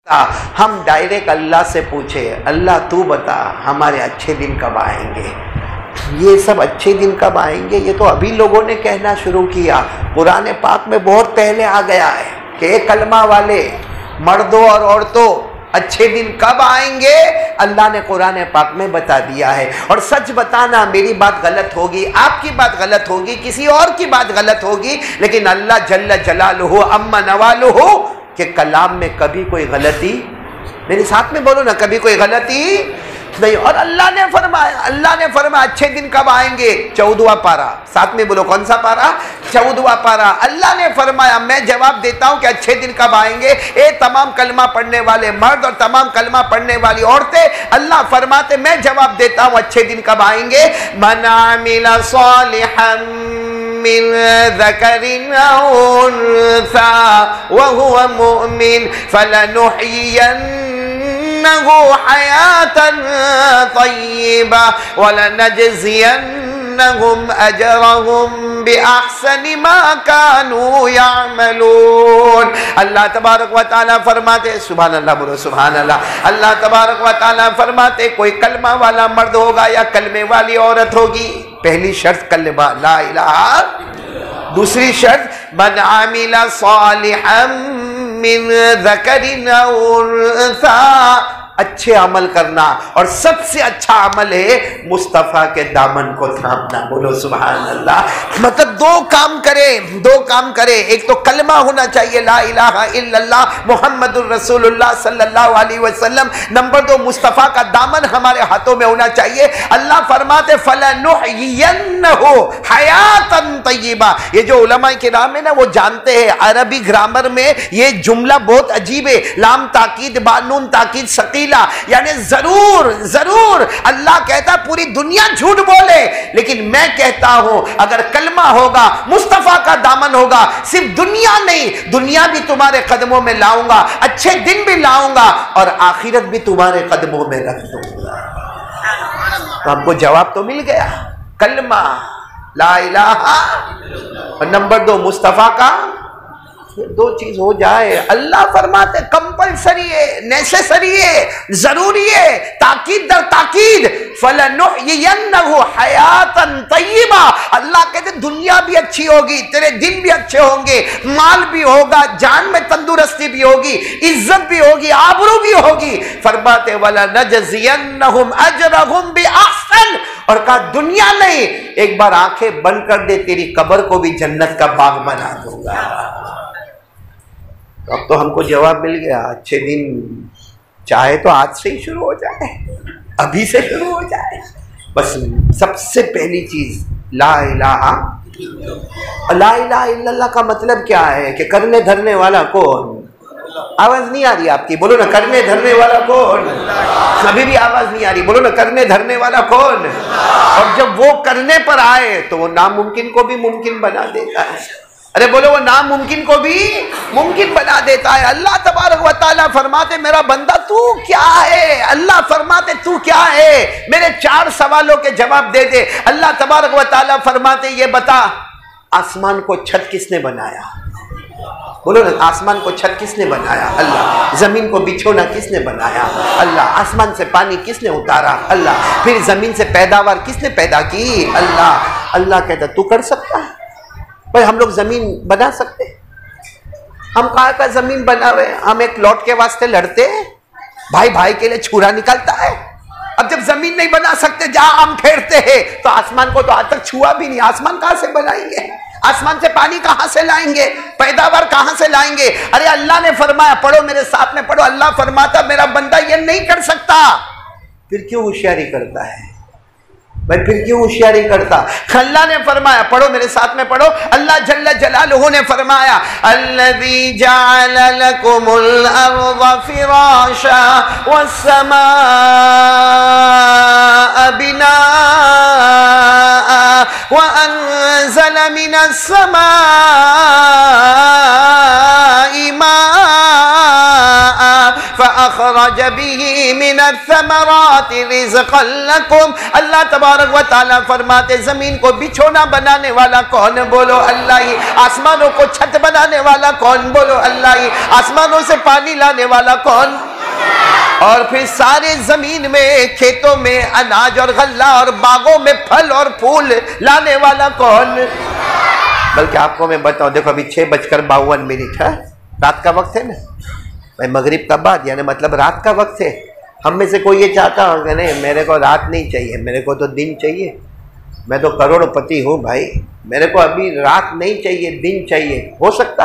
हम डायरेक्ट अल्लाह से पूछे, अल्लाह तू बता हमारे अच्छे दिन कब आएंगे। ये सब अच्छे दिन कब आएंगे ये तो अभी लोगों ने कहना शुरू किया। कुरान पाक में बहुत पहले आ गया है कि कलमा वाले मर्दों और औरतों अच्छे दिन कब आएंगे, अल्लाह ने कुरान पाक में बता दिया है। और सच बताना, मेरी बात गलत होगी, आपकी बात गलत होगी, किसी और की बात गलत होगी, लेकिन अल्लाह जल्ल जलालुहु अम्मा नवालुहु के कलाम में कभी कोई गलती, मेरे साथ में बोलो ना, कभी कोई गलती नहीं। और अल्लाह ने फरमाया अच्छे दिन कब आएंगे, 14वां पारा, साथ में बोलो कौन सा पारा, 14वां पारा। अल्लाह ने फरमाया मैं जवाब देता हूं कि अच्छे दिन कब आएंगे। ए तमाम कलमा पढ़ने वाले मर्द और तमाम कलमा पढ़ने वाली औरतें, अल्लाह फरमाते मैं जवाब देता हूं अच्छे दिन कब आएंगे। मन आमिला सालिहन मिन ज़करिन औ उन्सा व हुवा मुमिन फलनुहयियन्नहु हयातन तय्यिबा व लनजज़ियन्नहुम अजरहुम बिअहसनि मा कानू यअमलून। अल्लाह तबारक व तआला फरमाते, सुभान अल्लाह बोलो सुभान अल्लाह। अल्लाह तबारक व तआला फरमाते कोई कलमा वाला मर्द होगा या कलमे वाली औरत होगी, पहली शर्त कलमा ला इलाहा, दूसरी शर्त मन आमिला सालिहन मिन ज़करिन औ उन्सा, अच्छे अमल करना। और सबसे अच्छा अमल है मुस्तफ़ा के दामन को थामना, बोलो सुभान अल्लाह। मतलब दो काम करे, एक तो कलमा होना चाहिए ला इलाहा इल्लल्लाह मुहम्मदुर रसूलुल्लाह सल्लल्लाहु अलैहि वसल्लम, नंबर 2 मुस्तफ़ा का दामन हमारे हाथों में होना चाहिए। अल्लाह फरमाते फलनुहयियन्नहु हयातन तय्यिबा। ये जो उलमाए किराम है ना वो जानते हैं अरबी ग्रामर में ये जुमला बहुत अजीब है, लाम ताकीद बानून ताकीद सकीला, यानी जरूर जरूर। अल्लाह कहता पूरी दुनिया झूठ बोले लेकिन मैं कहता हूं अगर कलमा होगा, मुस्तफा का दामन होगा, सिर्फ दुनिया नहीं दुनिया भी तुम्हारे कदमों में लाऊंगा, अच्छे दिन भी लाऊंगा और आखिरत भी तुम्हारे कदमों में रख दूंगा। तो हमको जवाब तो मिल गया, कलमा ला इलाहा और नंबर 2 मुस्तफा का, दो चीज हो जाए। अल्लाह फरमाते कंपलसरी है, नेसेसरी है, जरूरी है, ताकीद दर ताकीद। फलनुहयियन्नहु हयातन तय्यिबा। अल्लाह कहते दुनिया भी अच्छी होगी, तेरे दिन भी अच्छे होंगे, माल भी होगा, जान में तंदुरुस्ती भी होगी, इज्जत भी होगी, आबरू भी होगी। फरमाते वलनजज़ियन्नहुम अजरहुम बिअहसन। और कहा दुनिया नहीं, एक बार आंखें बंद कर दे तेरी कब्र को भी जन्नत का बाग बना दूंगा। तो अब तो हमको जवाब मिल गया, अच्छे दिन चाहे तो आज से ही शुरू हो जाए, अभी से शुरू हो जाए। बस सबसे पहली चीज ला इलाहा इल्लल्लाह का मतलब क्या है कि करने धरने वाला कौन? आवाज नहीं आ रही आपकी, बोलो ना करने धरने वाला कौन? अभी भी आवाज नहीं आ रही, बोलो ना करने धरने वाला कौन? और जब वो करने पर आए तो वो नामुमकिन को भी मुमकिन बना देता है। अरे बोलो वो नामुमकिन को भी मुमकिन बना देता है। अल्लाह तबारक व तआला फरमाते मेरा बंदा तू क्या है, अल्लाह फरमाते तू क्या है, मेरे 4 सवालों के जवाब दे दे। अल्लाह तबारक व तआला फरमाते ये बता आसमान को छत किसने बनाया, बोलो ना आसमान को छत किसने बनाया? अल्लाह। जमीन को बिछोना किसने बनाया? अल्लाह। आसमान से पानी किसने उतारा? अल्लाह। फिर जमीन से पैदावार किसने पैदा की? अल्लाह। अल्लाह कहता तू कर सकता है भाई, हम लोग जमीन बना सकते, हम कहाँ का जमीन बना हुए, हम एक लौट के वास्ते लड़ते हैं, भाई भाई के लिए छुरा निकलता है। अब जब जमीन नहीं बना सकते जहां हम फेरते हैं तो आसमान को तो आज तक छुआ भी नहीं, आसमान कहां से बनाएंगे? आसमान से पानी कहां से लाएंगे? पैदावार कहां से लाएंगे? अरे अल्लाह ने फरमाया, पढ़ो मेरे साथ में पढ़ो, अल्लाह फरमाता मेरा बंदा ये नहीं कर सकता, फिर क्यों होशियारी करता है भाई, फिर क्यों होशियारी करता? अल्लाह ने फरमाया, पढ़ो मेरे साथ में पढ़ो, अल्लाह जल्ल जलालुहु ने फरमाया अल्लज़ी जअल लकुमुल अर्ज़ फ़िराशा वस्समाअ बिनाअ व अनज़ल मिनस समाइ माअ अखरज बिही मिनस्समराति रिज़क़न लकुम। अल्लाह तबारक व तआला फरमाते ज़मीन को बिछोना बनाने वाला कौन? बोलो अल्लाह ही। आसमानों को छत बनाने वाला कौन? बोलो अल्लाह ही। आसमानों से पानी लाने वाला कौन? और फिर सारे जमीन में, खेतों में अनाज और गल्ला और बागों में फल और फूल लाने वाला कौन? बल्कि आपको मैं बताऊं, देखो अभी 6:52 है, रात का वक्त है ना भाई, मगरिब का बाद, यानी मतलब रात का वक्त है। हम में से कोई ये चाहता होगा नहीं मेरे को रात नहीं चाहिए, मेरे को तो दिन चाहिए, मैं तो करोड़पति हूँ भाई, मेरे को अभी रात नहीं चाहिए, दिन चाहिए। हो सकता?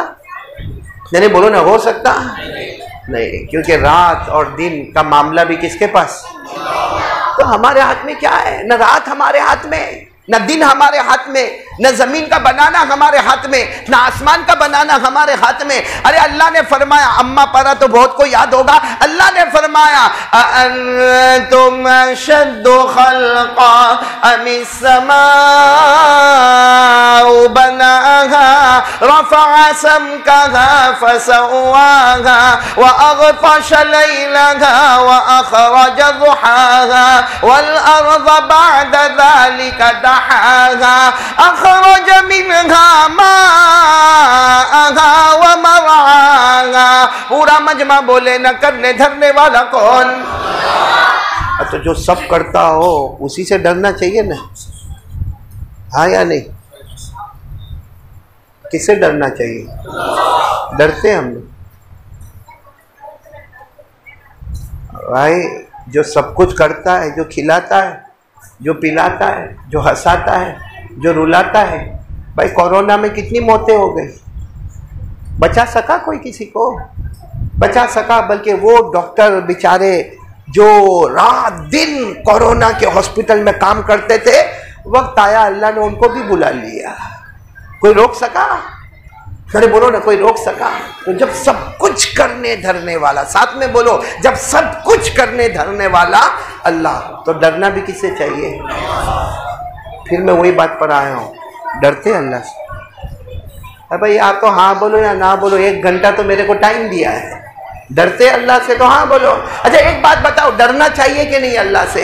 नहीं बोलो ना, हो सकता नहीं, क्योंकि रात और दिन का मामला भी किसके पास? तो हमारे हाथ में क्या है? न रात हमारे हाथ में, न दिन हमारे हाथ में, न जमीन का बनाना हमारे हाथ में, न आसमान का बनाना हमारे हाथ में। अरे अल्लाह ने फरमाया, अम्मा पारा तो बहुत को याद होगा, अल्लाह ने फरमाया अअंतुम अशद्दु खल्क़ा अमिस समाउ बनाहा रफ़अ समकहा फसव्वाहा व अग़तश लैलहा व अख़रज दुहाहा वल अर्ज़ बअद ज़ालिका दहाहा अख़रज मिन्हा माअहा व मरआहा। पूरा मजमा बोले, न करने धरने वाला कौन? तो जो सब करता हो उसी से डरना चाहिए ना, हाँ या नहीं? किससे डरना चाहिए? डरते हम लोग भाई, जो सब कुछ करता है, जो खिलाता है, जो पिलाता है, जो हंसाता है, जो रुलाता है। भाई कोरोना में कितनी मौतें हो गई, बचा सका कोई किसी को? बचा सका? बल्कि वो डॉक्टर बेचारे जो रात दिन कोरोना के हॉस्पिटल में काम करते थे, वक्त आया अल्लाह ने उनको भी बुला लिया। कोई रोक सका? अरे बोलो ना, कोई रोक सका? तो जब सब कुछ करने धरने वाला, साथ में बोलो, जब सब कुछ करने धरने वाला अल्लाह, तो डरना भी किससे चाहिए? फिर मैं वही बात पर आया हूँ, डरते अल्लाह से। अरे भाई आप तो हाँ बोलो या ना बोलो, 1 घंटा तो मेरे को टाइम दिया है, डरते अल्लाह से तो हाँ बोलो। अच्छा एक बात बताओ, डरना चाहिए कि नहीं अल्लाह से?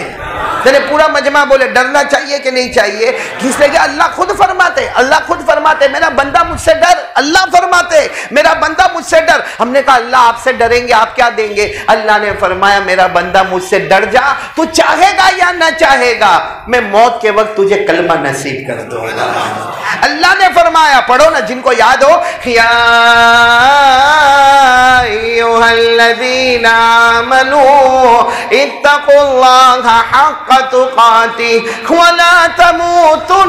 मैंने पूरा मजमा बोले डरना चाहिए कि नहीं चाहिए? इसलिए कि अल्लाह खुद फरमाते, अल्लाह खुद फरमाते मेरा बंदा मुझसे डर। अल्लाह फरमाते मेरा बंदा मुझसे डर। हमने कहा अल्लाह आपसे डरेंगे, आप क्या देंगे? अल्लाह ने फरमाया मेरा बंदा मुझसे डर जा, तू चाहेगा या ना चाहेगा, मैं मौत के वक्त तुझे कलमा नसीब कर दूंगा। अल्लाह ने फरमाया, पढ़ो ना जिनको याद हो, या अय्युहल्लज़ीना आमनू इत्तक़ुल्लाहा हक़्क़ तुक़ातिह व ला तमूतुन्ना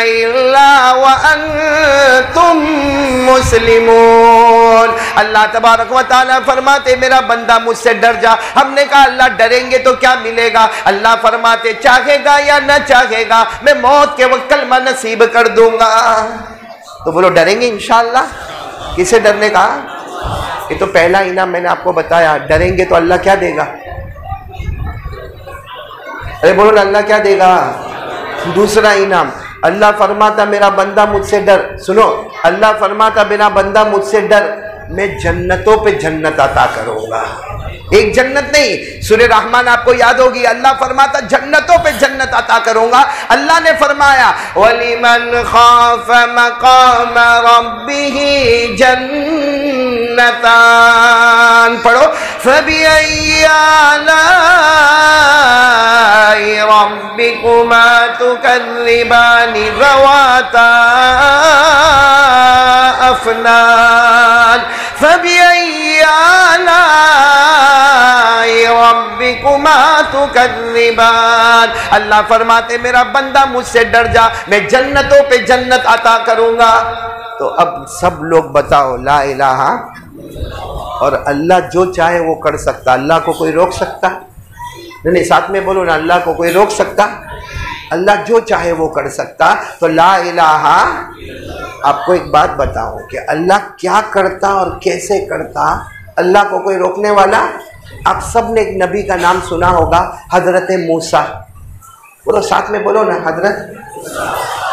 इल्ला व अंतुम मुस्लिमून। अल्लाह तबारक व तआला फरमाते मेरा बंदा मुझसे डर जा। हमने कहा अल्लाह डरेंगे तो क्या मिलेगा? अल्लाह फरमाते चाहेगा या न चाहेगा, मैं मौत के वक्त कलमा नसीब कर दूंगा। तो बोलो डरेंगे इंशाअल्लाह। किसे डरने का? ये तो पहला इनाम मैंने आपको बताया, डरेंगे तो अल्लाह क्या देगा? अरे बोलो ना, अल्लाह क्या देगा? दूसरा इनाम, अल्लाह फरमाता मेरा बंदा मुझसे डर। सुनो, अल्लाह फरमाता मेरा बंदा मुझसे डर, मैं जन्नतों पे जन्नत अता करूंगा। एक जन्नत नहीं, सूरह रहमान आपको याद होगी, अल्लाह फरमाता जन्नतों पे जन्नत अता करूंगा। अल्लाह ने फरमाया वलिमन खाफ मकाम रब्बिही जन्नतान। पढ़ो, फबिअय्यि आलाइ रब्बिकुमा तुकज़्ज़िबानि ज़वाता अफ़नान। फबिअय्यि आलाइ रब्बिकुमा तुकज़्ज़िबान। अल्लाह फरमाते मेरा बंदा मुझसे डर जा, मैं जन्नतों पे जन्नत अता करूंगा। तो अब सब लोग बताओ ला इलाहा, और अल्लाह जो चाहे वो कर सकता, अल्लाह को कोई रोक सकता? नहीं, साथ में बोलो ना, अल्लाह को कोई रोक सकता? अल्लाह जो चाहे वो कर सकता। तो ला इलाहा, आपको एक बात बताओ कि अल्लाह क्या करता और कैसे करता, अल्लाह को कोई रोकने वाला? आप सब ने एक नबी का नाम सुना होगा, हजरत मूसा। बोलो साथ में बोलो ना, हजरत,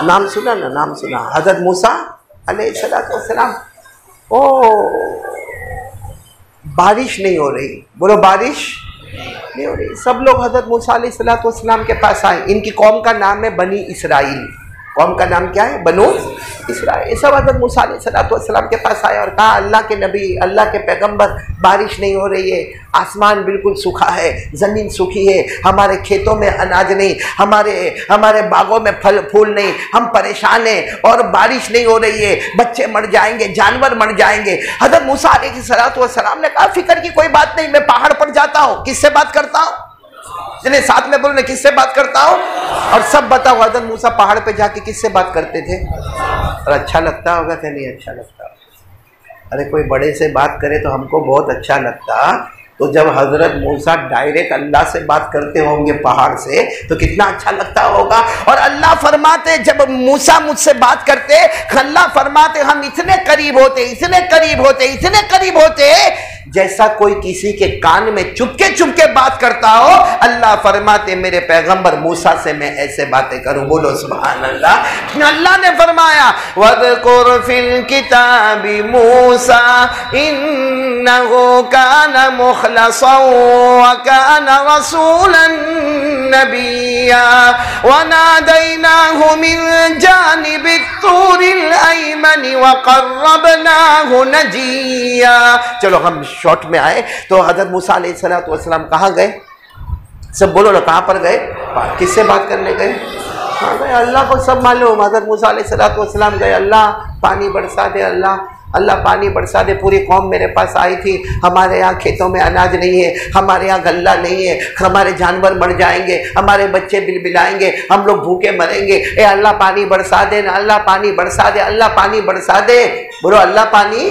नाम सुना ना, नाम सुना, हजरत मूसा अलैहिस्सलाम। ओ बारिश नहीं हो रही। बोलो बारिश नहीं हो रही। सब लोग हजरत मूसा अलैहिस्सलाम के पास आए। इनकी कौम का नाम है बनी इसराइल। कौम का नाम क्या है? बनो इसराइल। सब हजरत मूसा अलैहिस्सलाम के पास आए और कहा अल्लाह के नबी, अल्लाह के पैगंबर, बारिश नहीं हो रही है, आसमान बिल्कुल सूखा है, ज़मीन सूखी है, हमारे खेतों में अनाज नहीं, हमारे बागों में फल फूल नहीं, हम परेशान हैं और बारिश नहीं हो रही है, बच्चे मर जाएंगे, जानवर मर जाएंगे। हजरत मूसा अलैहिस्सलाम ने कहा फिक्र की कोई बात नहीं, मैं पहाड़ पर जाता हूँ। किससे बात करता हूँ? जिन्हें साथ में बोलो, किससे बात करता हूँ? और सब बताओ हजरत मूसा पहाड़ पे जाके किससे बात करते थे? और अच्छा लगता होगा कि नहीं अच्छा लगता? अरे कोई बड़े से बात करे तो हमको बहुत अच्छा लगता, तो जब हजरत मूसा डायरेक्ट अल्लाह से बात करते होंगे पहाड़ से तो कितना अच्छा लगता होगा। और अल्लाह फरमाते जब मूसा मुझसे बात करते, अल्लाह फरमाते हम इतने करीब होते, इतने करीब होते, इतने करीब होते जैसा कोई किसी के कान में चुपके चुपके बात करता हो। अल्लाह फरमाते मेरे पैगंबर मूसा से मैं ऐसे बातें करूं। बोलो सुभान अल्लाह। अल्लाह ने फरमाया वज़कुर फिल किताबी मूसा इन्नहु काना मुखलसन व काना रसूलन नबिय्या व नादैनाहु मिन जानिबि तूरिल अयमन व क़र्रबनाहु नजिय्या। चलो हम शॉर्ट में आए तो हजरत मूसा अलैहिस्सलाम कहाँ गए? सब बोलो ना, कहाँ पर गए? किससे बात करने गए? कहाँ गए? अल्लाह को सब मालूम। हजरत मूसा अलैहिस्सलाम गए, अल्लाह पानी बरसा दे, अल्लाह पानी बरसा दे। पूरी कौम मेरे पास आई थी, हमारे यहाँ खेतों में अनाज नहीं है, हमारे यहाँ गल्ला नहीं है, हमारे जानवर मर जाएंगे, हमारे बच्चे बिलबिलाएंगे, हम लोग भूखे मरेंगे। ए अल्लाह पानी बरसा दे ना, अल्लाह पानी बरसा दे, अल्लाह पानी बरसा दे। बोलो अल्लाह पानी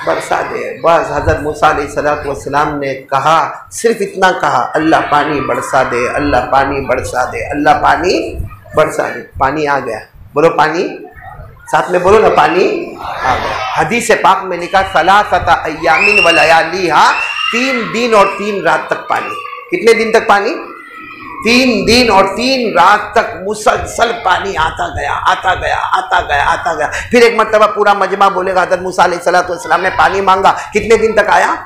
बरसा दे। बस हजरत मूसा अलैहिस्सलाम ने कहा, सिर्फ इतना कहा, अल्लाह पानी बरसा दे, अल्लाह पानी बरसा दे, अल्लाह पानी बरसा दे। पानी आ गया। बोलो पानी, साथ में बोलो ना, पानी आ गया। हदीस पाक में लिखा सलासता अय्यामिन व लयालिहा, 3 दिन और 3 रात तक पानी। कितने दिन तक पानी? 3 दिन और 3 रात तक मुसलसल पानी आता गया, आता गया, आता गया, आता गया। फिर एक मर्तबा पूरा मजमा बोलेगा हज़रत मूसा अलैहिस्सलाम ने पानी मांगा। कितने दिन तक आया?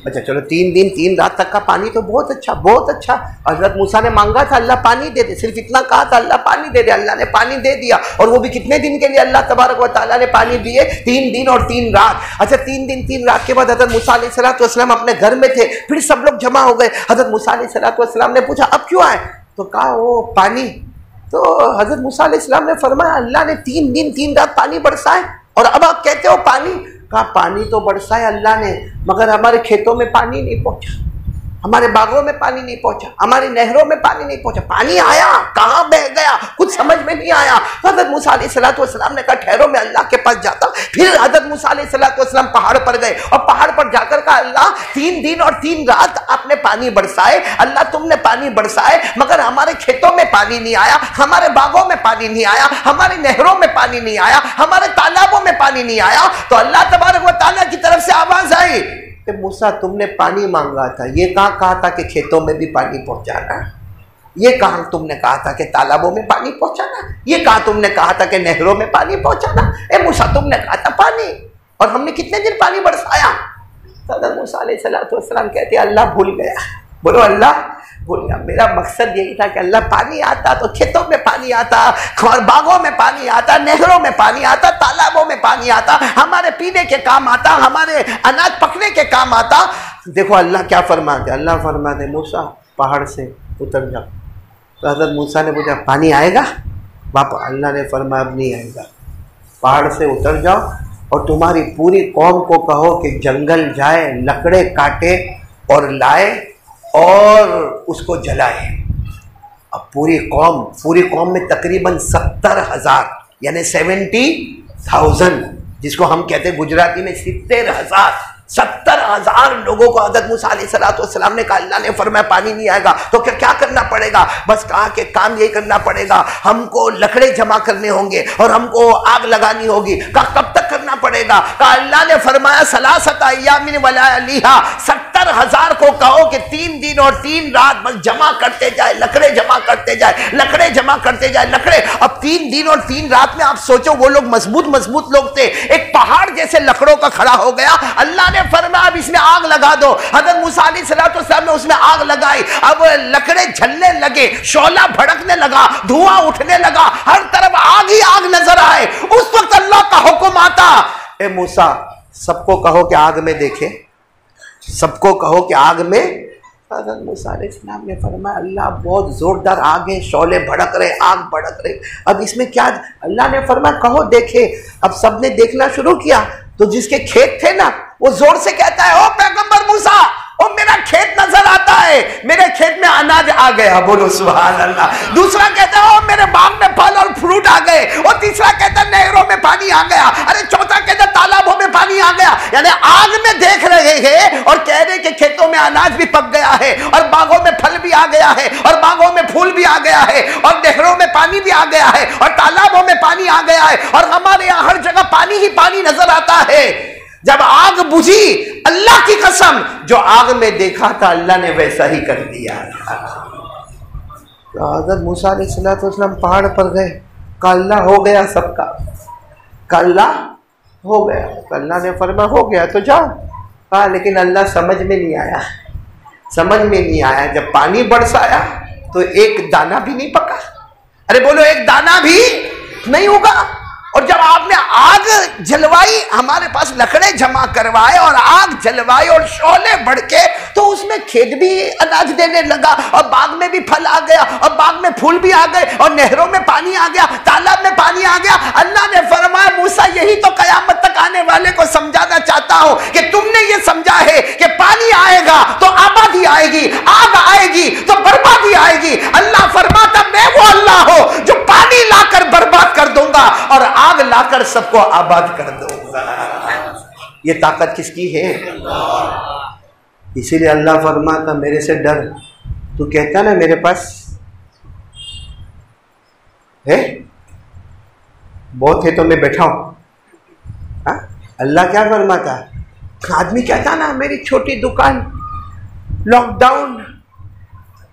अच्छा चलो 3 दिन 3 रात तक का पानी तो बहुत अच्छा, बहुत अच्छा। हजरत मूसा ने मांगा था अल्लाह पानी दे दे, सिर्फ इतना कहा था अल्लाह पानी दे दे, अल्लाह ने पानी दे दिया। और वो भी कितने दिन के लिए? अल्लाह तबारक व तआला ने पानी दिए 3 दिन और 3 रात। अच्छा 3 दिन 3 रात के बाद हजरत मूसा अलैहिस्सलाम अपने घर में थे, फिर सब लोग जमा हो गए। हजरत मूसा अलैहिस्सलाम ने पूछा अब क्यों आए? तो कहा वो पानी। तो हजरत मूसा अलैहिस्सलाम ने फरमाया अल्लाह ने 3 दिन 3 रात पानी बरसाए और अब आप कहते हो पानी। कहा पानी तो बरसाया अल्लाह ने, मगर हमारे खेतों में पानी नहीं पहुंचा, हमारे बागों में पानी नहीं पहुंचा, हमारी नहरों में पानी नहीं पहुंचा। पानी आया, कहाँ बह गया, कुछ समझ में नहीं आया। हजरत मूसा अलैहिस्सलाम ने कहा ठहरो मैं अल्लाह के पास जाता। फिर हजरत मूसा अलैहिस्सलाम पहाड़ पर गए और पहाड़ पर जाकर कहा अल्लाह 3 दिन और 3 रात आपने पानी बरसाए, अल्लाह तुमने पानी बरसाए, मगर हमारे खेतों में पानी नहीं आया, हमारे बागों में पानी नहीं आया, हमारी नहरों में पानी नहीं आया, हमारे तालाबों में पानी नहीं आया। तो अल्लाह तबारक व तआला की तरफ से आवाज आई कि मूसा तुमने पानी मांगा था, ये कहा था कि खेतों में भी पानी पहुंचाना, ये कहा तुमने कहा था कि तालाबों में पानी पहुंचाना, ये कहा तुमने कहा था कि नहरों में पानी पहुंचाना। ए मूसा तुमने कहा था पानी, और हमने कितने दिन पानी बरसाया? हज़रत मूसा अलैहिस्सलाम कहते अल्लाह भूल गया। बोलो अल्लाह भूल गया। मेरा मकसद यही था कि अल्लाह पानी आता तो खेतों में पानी आता, और बागों में पानी आता, नहरों में पानी आता, तालाबों में पानी आता, हमारे पीने के काम आता, हमारे अनाज पकने के काम आता। देखो अल्लाह क्या फरमाते, अल्लाह फरमाते मूसा पहाड़ से उतर जाओ। तो हज़रत मूसा ने पूछा पानी आएगा वापस? अल्लाह ने फरमाया अब नहीं आएगा, पहाड़ से उतर जाओ और तुम्हारी पूरी कौम को कहो कि जंगल जाए, लकड़े काटे और लाए और उसको जलाए। अब पूरी कौम में तकरीबन 70,000 यानी 70,000, जिसको हम कहते हैं गुजराती में 70,000, 70,000 लोगों को हज़रत मूसा अलैहिस्सलाम ने कहा, अल्लाह ने फरमाया पानी नहीं आएगा तो क्या करना पड़ेगा? बस कहा कि काम यही करना पड़ेगा, हमको लकड़े जमा करने होंगे और हमको आग लगानी होगी। कहा कब तक करना पड़ेगा? कहा अल्लाह ने फरमाया सलासता अय्यामिन व लयालिहा, 70 हर हजार को कहो कि 3 दिन और 3 रात बस जमा करते जाए, लकड़े जमा करते जाए, लकड़े जमा करते जाए, लकड़े। अब 3 दिन और 3 रात में आप सोचो, वो लोग मजबूत मजबूत लोग थे, एक पहाड़ जैसे लकड़ों का खड़ा हो गया। अल्लाह ने फरमाया अब इसमें आग लगा दो। हजरत मूसा अलैहिस्सलाम ने उसमें आग लगाई। अब लकड़े जलने लगे, शोला भड़कने लगा, धुआं उठने लगा, हर तरफ आग ही आग नजर आए। उस वक्त अल्लाह का हुक्म आता, ए मूसा सबको कहो कि आग में देखे, सबको कहो कि आग में। हज़रत मूसा अलैहिस्सलाम ने फरमाया अल्लाह बहुत जोरदार आग है, शोले भड़क रहे, आग भड़क रहे, अब इसमें क्या। अल्लाह ने फरमाया कहो देखे। अब सबने देखना शुरू किया तो जिसके खेत थे ना वो जोर से कहता है, ओ पैगंबर मूसा, ओ मेरा खेत नजर आता है, मेरे खेत में अनाज आ गया, बोलो सुभान अल्लाह। दूसरा कहता है ओ मेरे बाग में फल और फ्रूट आ गए। और तीसरा कहता है नहरों में पानी आ गया। अरे चौथा कहता है तालाबों में पानी आ गया। यानी आग में देख रहे हैं और कह रहे कि खेतों में अनाज भी पक गया है और बागों में फल भी आ गया है और बागों में फूल भी आ गया है और नहरों में पानी भी आ गया है और तालाबों में पानी आ गया है और हमारे यहाँ हर जगह पानी ही पानी नजर आता है। जब आग बुझी, अल्लाह की कसम, जो आग में देखा था अल्लाह ने वैसा ही कर दिया। तो हज़रत मूसा अलैहिस्सलाम पहाड़ पर गए, कल्ला हो गया सबका, कल्ला हो गया। अल्लाह ने फरमाया हो गया तो जाओ। हाँ, लेकिन अल्लाह समझ में नहीं आया, समझ में नहीं आया। जब पानी बरसाया तो एक दाना भी नहीं पका। अरे बोलो, एक दाना भी नहीं होगा। और जब आपने आग जलवाई, हमारे पास लकड़े जमा करवाए और आग जलवाई और शोले भड़के, तो उसमें खेत भी अनाज देने लगा और बाग में भी फल आ गया और बाग में फूल भी आ गए और नहरों में पानी आ गया, तालाब में पानी आ गया। अल्लाह ने फरमाया मूसा यही तो कयामत तक आने वाले को समझाना चाहता हूं कि तुमने ये समझा है कि पानी आएगा तो आबादी आएगी, आग आएगी तो बर्बादी आएगी। अल्लाह फरमाता मैं वो अल्लाह हूं जो पानी लाकर बर्बाद कर दूंगा और आग लाकर सबको आबाद कर दूंगा। ये ताकत किसकी है? इसीलिए अल्लाह फरमाता मेरे से डर। तू कहता ना मेरे पास है, बहुत है तो मैं बैठा हूं। अल्लाह क्या फरमाता? आदमी कहता ना मेरी छोटी दुकान, लॉकडाउन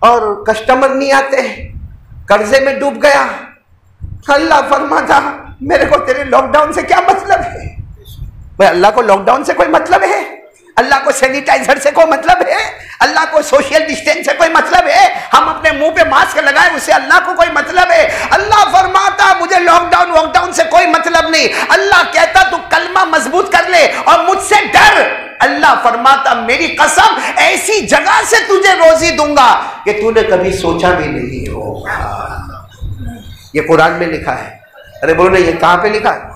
और कस्टमर नहीं आते, कर्जे में डूब गया। अल्लाह फरमाता मेरे को तेरे लॉकडाउन से क्या मतलब है? भाई अल्लाह को लॉकडाउन से कोई मतलब है? अल्लाह को सैनिटाइजर से कोई मतलब है? अल्लाह को सोशल डिस्टेंस से कोई मतलब है? हम अपने मुंह पे मास्क लगाए उससे अल्लाह को कोई मतलब है? अल्लाह फरमाता मुझे लॉकडाउन वॉकडाउन से कोई मतलब नहीं। अल्लाह कहता तू कलमा मजबूत कर ले और मुझसे डर। अल्लाह फरमाता मेरी कसम ऐसी जगह से तुझे रोजी दूंगा कि तूने कभी सोचा भी नहीं होगा। ये कुरान में लिखा है। अरे बोलो ये कहां पे लिखा है?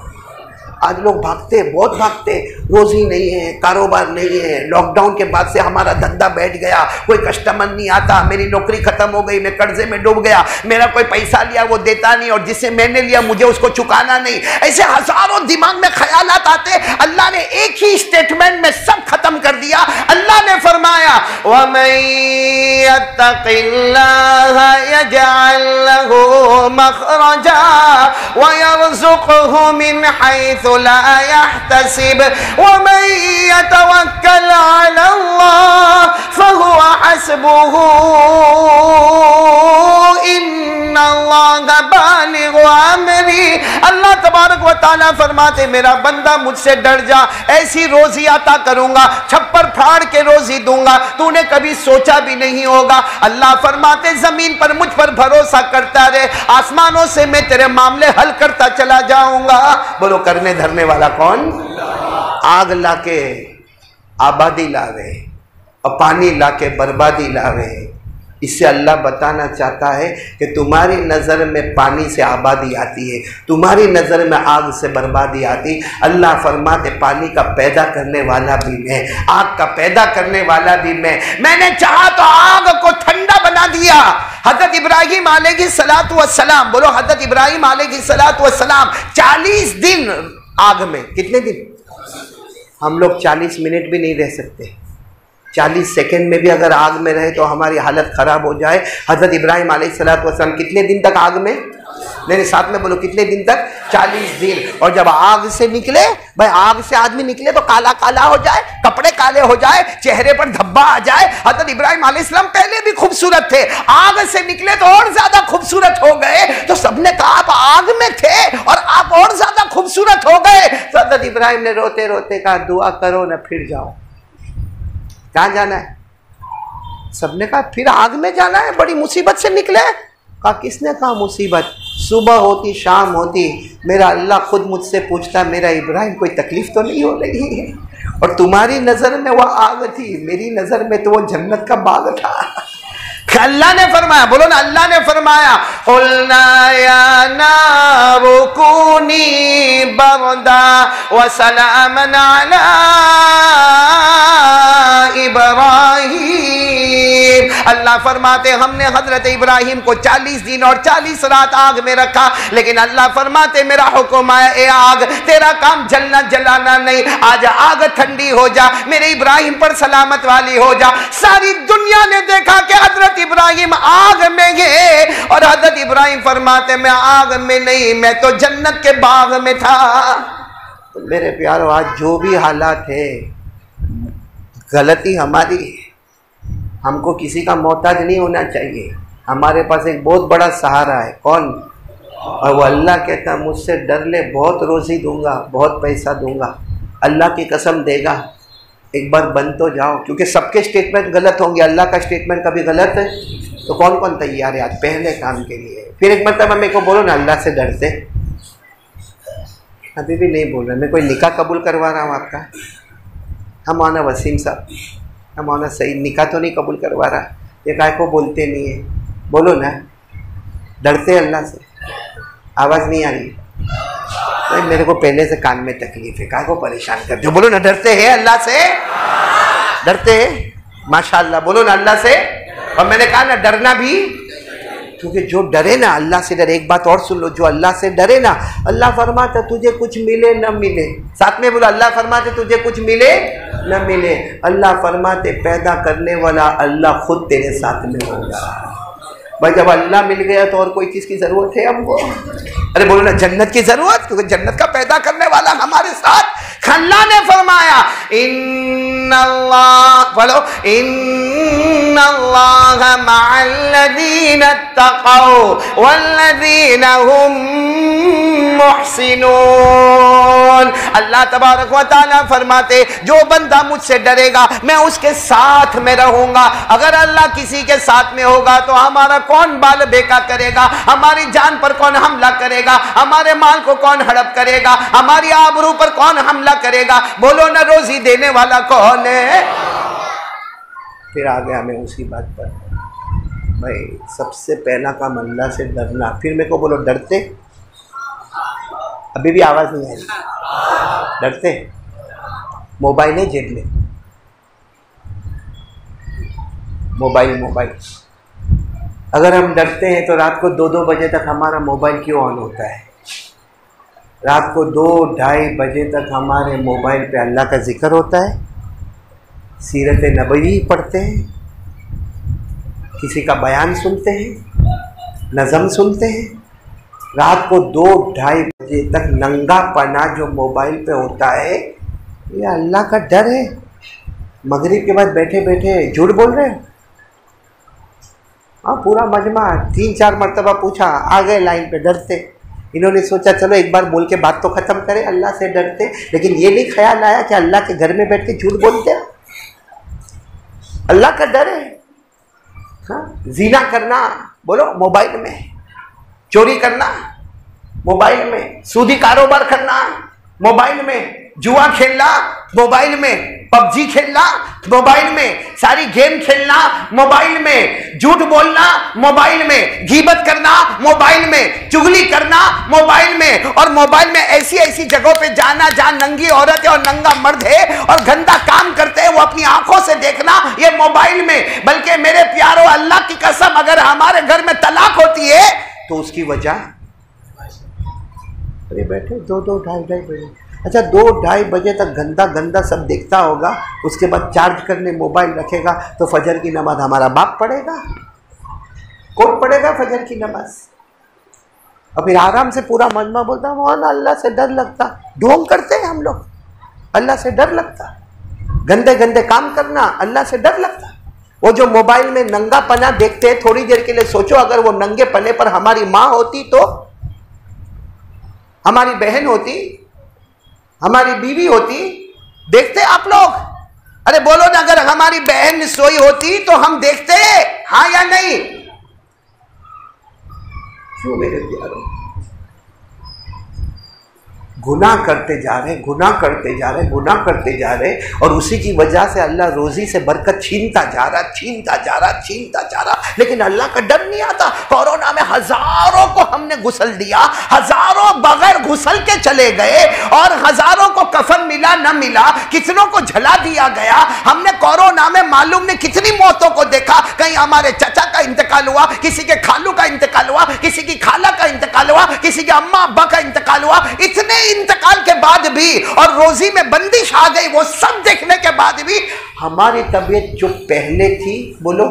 आज लोग भागते, बहुत भागते, रोजी नहीं है, कारोबार नहीं है, लॉकडाउन के बाद से हमारा धंधा बैठ गया, कोई कस्टमर नहीं आता, मेरी नौकरी खत्म हो गई, मैं कर्जे में डूब गया, मेरा कोई पैसा लिया वो देता नहीं और जिससे मैंने लिया मुझे उसको चुकाना नहीं। ऐसे हजारों दिमाग में ख्यालात आते। अल्लाह ने एक ही स्टेटमेंट में सब खत्म कर दिया। अल्लाह ने फरमाया वमन यत्तक़िल्लाह यजअल लहू मखरजा व यरज़ुक़हु मिन हैथु ला यहतसिब वमन यतवक्कल अलल्लाह फहुवा हस्बुहु इन्नल्लाह बालिगु अमरी। अल्लाह तबारक व तआला फरमाते मेरा बंदा मुझसे डर जा, ऐसी रोजी अता करूंगा, छप्पर फाड़ के रोजी दूंगा, तूने कभी सोचा भी नहीं होगा। अल्लाह फरमाते जमीन पर मुझ पर भरोसा करता रहे, आसमानों से मैं तेरे मामले हल करता चला जाऊंगा। बोलो करने धरने वाला कौन? आग लाके आबादी लावे और पानी लाके बर्बादी लावे। इससे अल्लाह बताना चाहता है कि तुम्हारी नज़र में पानी से आबादी आती है, तुम्हारी नज़र में आग से बर्बादी आती। अल्लाह फरमाते पानी का पैदा करने वाला भी मैं, आग का पैदा करने वाला भी मैंने चाहा तो आग को ठंडा बना दिया। हज़रत इब्राहिम अलैहिस्सलातु वस्सलाम, बोलो हज़रत इब्राहिम अलैहिस्सलातु वस्सलाम 40 दिन आग में, कितने दिन? हम लोग 40 मिनट भी नहीं रह सकते, 40 सेकंड में भी अगर आग में रहे तो हमारी हालत खराब हो जाए। हजरत इब्राहिम अलैहिस्सलातु वस्सलाम कितने दिन तक आग में? मेरे साथ में बोलो कितने दिन तक? 40 दिन। और जब आग से निकले, भाई आग से आदमी निकले तो काला काला हो जाए, कपड़े काले हो जाए, चेहरे पर धब्बा आ जाए। हज़रत इब्राहिम अलैहिस्सलाम पहले भी खूबसूरत थे, आग से निकले तो और ज्यादा खूबसूरत हो गए। तो सबने कहा आप आग में थे और आप और ज्यादा खूबसूरत हो गए। तो हज़रत इब्राहिम ने रोते रोते कहा दुआ करो ना फिर जाओ। कहाँ जाना है? सबने कहा फिर आग में जाना है, बड़ी मुसीबत से निकले। कहा किसने कहा मुसीबत? सुबह होती शाम होती मेरा अल्लाह खुद मुझसे पूछता मेरा इब्राहिम कोई तकलीफ तो नहीं हो रही है? और तुम्हारी नजर में वो आग थी, मेरी नजर में तो वो जन्नत का बाग था। अल्लाह ने फरमाया, बोलो ना, अल्लाह ने फरमाया कुलना या नारु कूनी बरदा व सलामन अला इब्राहिम। अल्लाह फरमाते हमने हजरत इब्राहिम को 40 दिन और 40 रात आग में रखा, लेकिन अल्लाह फरमाते मेरा हुक्म आया ए आग तेरा काम जलना जलाना नहीं, आज आग ठंडी हो जा, मेरे इब्राहिम पर सलामत वाली हो जा। सारी दुनिया ने देखा कि हजरत इब्राहिम आग में गए और हजरत इब्राहिम फरमाते मैं आग में नहीं, मैं तो जन्नत के बाग में था। तो मेरे प्यारों आज जो भी हालात है गलती हमारी है, हमको किसी का मोहताज नहीं होना चाहिए। हमारे पास एक बहुत बड़ा सहारा है, कौन? और वो अल्लाह कहता मुझसे डर ले, बहुत रोज़ी दूंगा, बहुत पैसा दूंगा। अल्लाह की कसम देगा एक बार बन तो जाओ, क्योंकि सबके स्टेटमेंट गलत होंगे, अल्लाह का स्टेटमेंट कभी गलत है। तो कौन कौन तैयार है आज पहले काम के लिए? फिर एक मरतबा मेरे को बोलो ना अल्लाह से डरते। अभी भी नहीं बोल रहे, मैं कोई निकाह कबूल करवा रहा हूँ आपका? हम आना वसीम साहब, हम आना सही निकाह तो नहीं कबूल करवा रहा, ये काय को बोलते नहीं है? बोलो ना, डरते अल्लाह से? आवाज़ नहीं आ रही? नहीं, मेरे को पहले से कान में तकलीफ है, काय को परेशान करते हो? बोलो ना, डरते हैं अल्लाह से? डरते हैं? माशाअल्लाह, बोलो ना अल्लाह से। और मैंने कहा ना डरना भी, क्योंकि जो डरे ना अल्लाह से डरे। एक बात और सुन लो, जो अल्लाह से डरे ना, अल्लाह फरमाता तुझे कुछ मिले न मिले, साथ में बोलो अल्लाह फरमाते तुझे कुछ मिले न मिले, अल्लाह फरमाते पैदा करने वाला अल्लाह खुद तेरे साथ में होगा। भाई जब अल्लाह मिल गया तो और कोई चीज़ की ज़रूरत है हमको? अरे बोलो ना जन्नत की ज़रूरत, क्योंकि जन्नत का पैदा करने वाला हमारे साथ। अल्लाह ने फरमाया इन्नल्लाह, बोलो इन्नल्लाह मअल्लज़ीना तक़ौ वल्लज़ीना हुम मुहसिनून। अल्लाह तबारक व तआला फरमाते जो बंदा मुझसे डरेगा मैं उसके साथ में रहूंगा। अगर अल्लाह किसी के साथ में होगा तो हमारा कौन बाल बेका करेगा, हमारी जान पर कौन हमला करेगा, हमारे माल को कौन हड़प करेगा, हमारी आबरू पर कौन हमला करेगा? बोलो ना रोजी देने वाला कौन है? फिर आ गया मैं उसी बात पर, भाई सबसे पहला काम अल्लाह से डरना। फिर मेरे को बोलो डरते? अभी भी आवाज़ नहीं आ रही? डरते? मोबाइल है जेब में, मोबाइल अगर हम डरते हैं तो रात को 2-2 बजे तक हमारा मोबाइल क्यों ऑन होता है? रात को 2-2:30 बजे तक हमारे मोबाइल पे अल्लाह का जिक्र होता है, सीरत नबवी पढ़ते हैं, किसी का बयान सुनते हैं, नज़म सुनते हैं। रात को 2-2:30 बजे तक नंगा पना जो मोबाइल पे होता है, ये अल्लाह का डर है? मगरिब के बाद बैठे बैठे झूठ बोल रहे हैं? हाँ, पूरा मजमा 3-4 मरतबा पूछा, आ गए लाइन पे डरते। इन्होंने सोचा चलो एक बार बोल के बात तो ख़त्म करें, अल्लाह से डरते। लेकिन ये नहीं ख्याल आया कि अल्लाह के घर में बैठ के झूठ बोलते हैं। अल्लाह का डर है। हाँ, जीना करना बोलो मोबाइल में, चोरी करना मोबाइल में, सूदी कारोबार करना मोबाइल में, जुआ खेलना मोबाइल में, पबजी खेलना मोबाइल में, सारी गेम खेलना मोबाइल में, झूठ बोलना मोबाइल में, गीबत करना मोबाइल में, चुगली करना मोबाइल में, और मोबाइल में ऐसी ऐसी जगहों पे जाना जहां नंगी औरत है और नंगा मर्द है और गंदा काम करते हैं, वो अपनी आंखों से देखना, ये मोबाइल में। बल्कि मेरे प्यारों अल्लाह की कसम, अगर हमारे घर में तलाक होती है तो उसकी वजह, अरे बैठे 2-2-2:30 बजे, अच्छा 2-2:30 बजे तक गंदा गंदा सब देखता होगा, उसके बाद चार्ज करने मोबाइल रखेगा तो फजर की नमाज हमारा बाप पढ़ेगा? कौन पढ़ेगा फजर की नमाज? और फिर आराम से पूरा मजमा बोलता मौलाना अल्लाह से डर लगता। ढोंग करते हैं हम लोग, अल्लाह से डर लगता। गंदे गंदे काम करना, अल्लाह से डर लगता। वो जो मोबाइल में नंगा पना देखते हैं, थोड़ी देर के लिए सोचो अगर वो नंगे पने पर हमारी माँ होती, तो हमारी बहन होती, हमारी बीवी होती, देखते आप लोग? अरे बोलो ना, अगर हमारी बहन सोई होती तो हम देखते, हाँ या नहीं? क्यों मेरे प्यारों, गुनाह करते जा रहे, गुनाह करते जा रहे, गुनाह करते जा रहे, और उसी की वजह से अल्लाह रोजी से बरकत छीनता जा रहा, छीनता जा रहा, छीनता जा रहा। लेकिन अल्लाह का डर नहीं आता। कोरोना में हजारों को हमने गुसल दिया, हजारों बगैर गुसल के चले गए, और हजारों को कफन मिला न मिला, कितनों को जला दिया गया। हमने कोरोना में मालूम नहीं कितनी मौतों को देखा। कहीं हमारे चचा का इंतकाल हुआ, किसी के खालू का इंतकाल हुआ, किसी की खाला का इंतकाल हुआ, किसी के अम्मा अब्बा का इंतकाल हुआ। इतने इंतकाल के बाद भी, और रोजी में बंदिश आ गई, वो सब देखने के बाद भी हमारी तबीयत जो पहले थी, बोलो,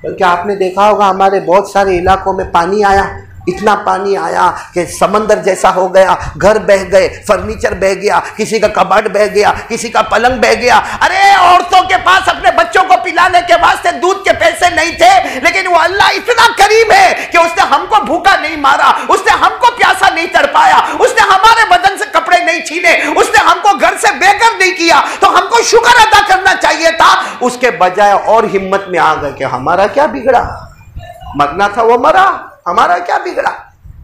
बल्कि आपने देखा होगा हमारे बहुत सारे इलाकों में पानी आया, इतना पानी आया कि समंदर जैसा हो गया, घर बह गए, फर्नीचर बह गया, किसी का कबाड़ बह गया, किसी का पलंग बह गया। अरे औरतों के पास अपने बच्चों को पिलाने के वास्ते दूध के पैसे नहीं थे, लेकिन वो अल्लाह इतना करीम है कि उसने हमको भूखा नहीं मारा, उसने हमको प्यासा नहीं तड़पाया, उसने हमारे बदन से कपड़े नहीं छीने, उसने हमको घर से बेघर नहीं किया। तो हमको शुक्र अदा करना चाहिए था। उसके बजाय और हिम्मत में आ गए कि हमारा क्या बिगड़ा, मरना था वो मरा, हमारा क्या बिगड़ा।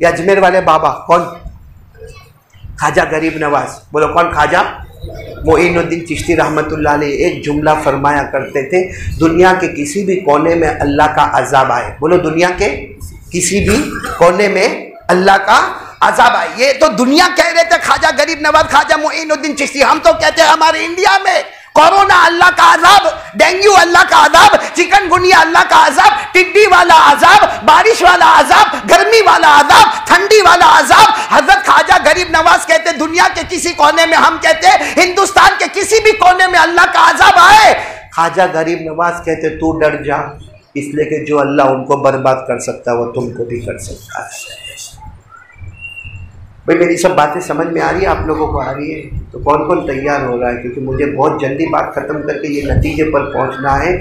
ये अजमेर वाले बाबा कौन? ख्वाजा गरीब नवाज। बोलो कौन? ख्वाजा मोइनुद्दीन चिश्ती रहमतुल्लाह अलैह एक जुमला फरमाया करते थे, दुनिया के किसी भी कोने में अल्लाह का अजाब आए, बोलो दुनिया के किसी भी कोने में अल्लाह का अजाब आए। ये तो दुनिया कह रहे थे ख्वाजा गरीब नवाज, ख्वाजा मोइनुद्दीन चिश्ती। हम तो कहते हैं हमारे इंडिया में कोरोना अल्लाह का अजाब, डेंगू अल्लाह का अजाब, चिकनगुनिया अल्लाह का अजाब, टिड्डी वाला अजाब, बारिश वाला अजाब, गर्मी वाला अजाब, ठंडी वाला अजाब। हजरत ख्वाजा गरीब नवाज कहते दुनिया के किसी कोने में, हम कहते हिंदुस्तान के किसी भी कोने में अल्लाह का अजाब आए, ख्वाजा गरीब नवाज कहते तू डर जा, इसलिए कि जो अल्लाह उनको बर्बाद कर सकता है वो तुमको भी कर सकता है। भाई मेरी सब बातें समझ में आ रही है, आप लोगों को आ रही है? तो कौन कौन तैयार हो रहा है? क्योंकि मुझे बहुत जल्दी बात खत्म करके ये नतीजे पर पहुंचना है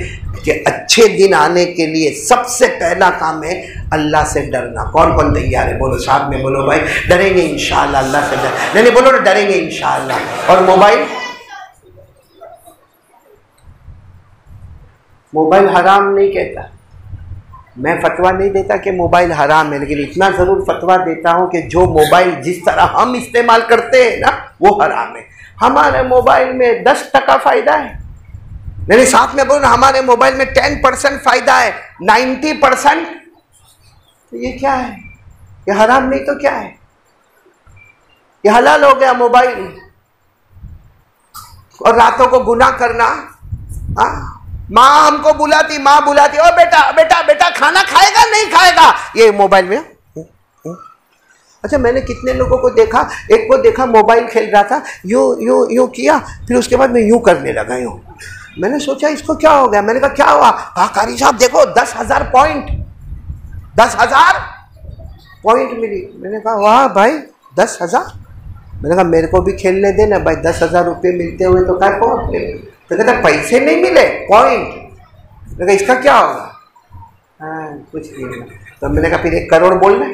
कि अच्छे दिन आने के लिए सबसे पहला काम है अल्लाह से डरना। कौन कौन तैयार है? बोलो साथ में बोलो भाई, डरेंगे इंशाअल्लाह अल्लाह से डर। नहीं बोलो ना, डरेंगे इंशाअल्लाह। और मोबाइल हराम नहीं कहता, मैं फतवा नहीं देता कि मोबाइल हराम है, लेकिन इतना ज़रूर फतवा देता हूं कि जो मोबाइल जिस तरह हम इस्तेमाल करते हैं ना वो हराम है। हमारे मोबाइल में 10% फ़ायदा है, नहीं साथ में बोलो हमारे मोबाइल में 10% फ़ायदा है, 90% तो ये क्या है? ये हराम नहीं तो क्या है? ये हलाल हो गया मोबाइल। और रातों को गुनाह करना, माँ हमको बुलाती, माँ बुलाती, ओ बेटा बेटा बेटा खाना खाएगा नहीं खाएगा, ये मोबाइल में। अच्छा मैंने कितने लोगों को देखा, एक को देखा मोबाइल खेल रहा था, यूं यूं यूं किया, फिर उसके बाद मैं यूं करने लगा यूं। मैंने सोचा इसको क्या हो गया, मैंने कहा क्या हुआ? कहा कारी साहब देखो 10,000 पॉइंट, 10,000 पॉइंट मिली। मैंने कहा वाह भाई 10,000। मैंने कहा मेरे को भी खेलने देना भाई, 10,000 रुपये मिलते हुए तो क्या को? तो कहता पैसे नहीं मिले, पॉइंट। मैंने कहा इसका क्या होगा? हाँ कुछ नहीं। तो मैंने कहा फिर 1 करोड़ बोल रहे,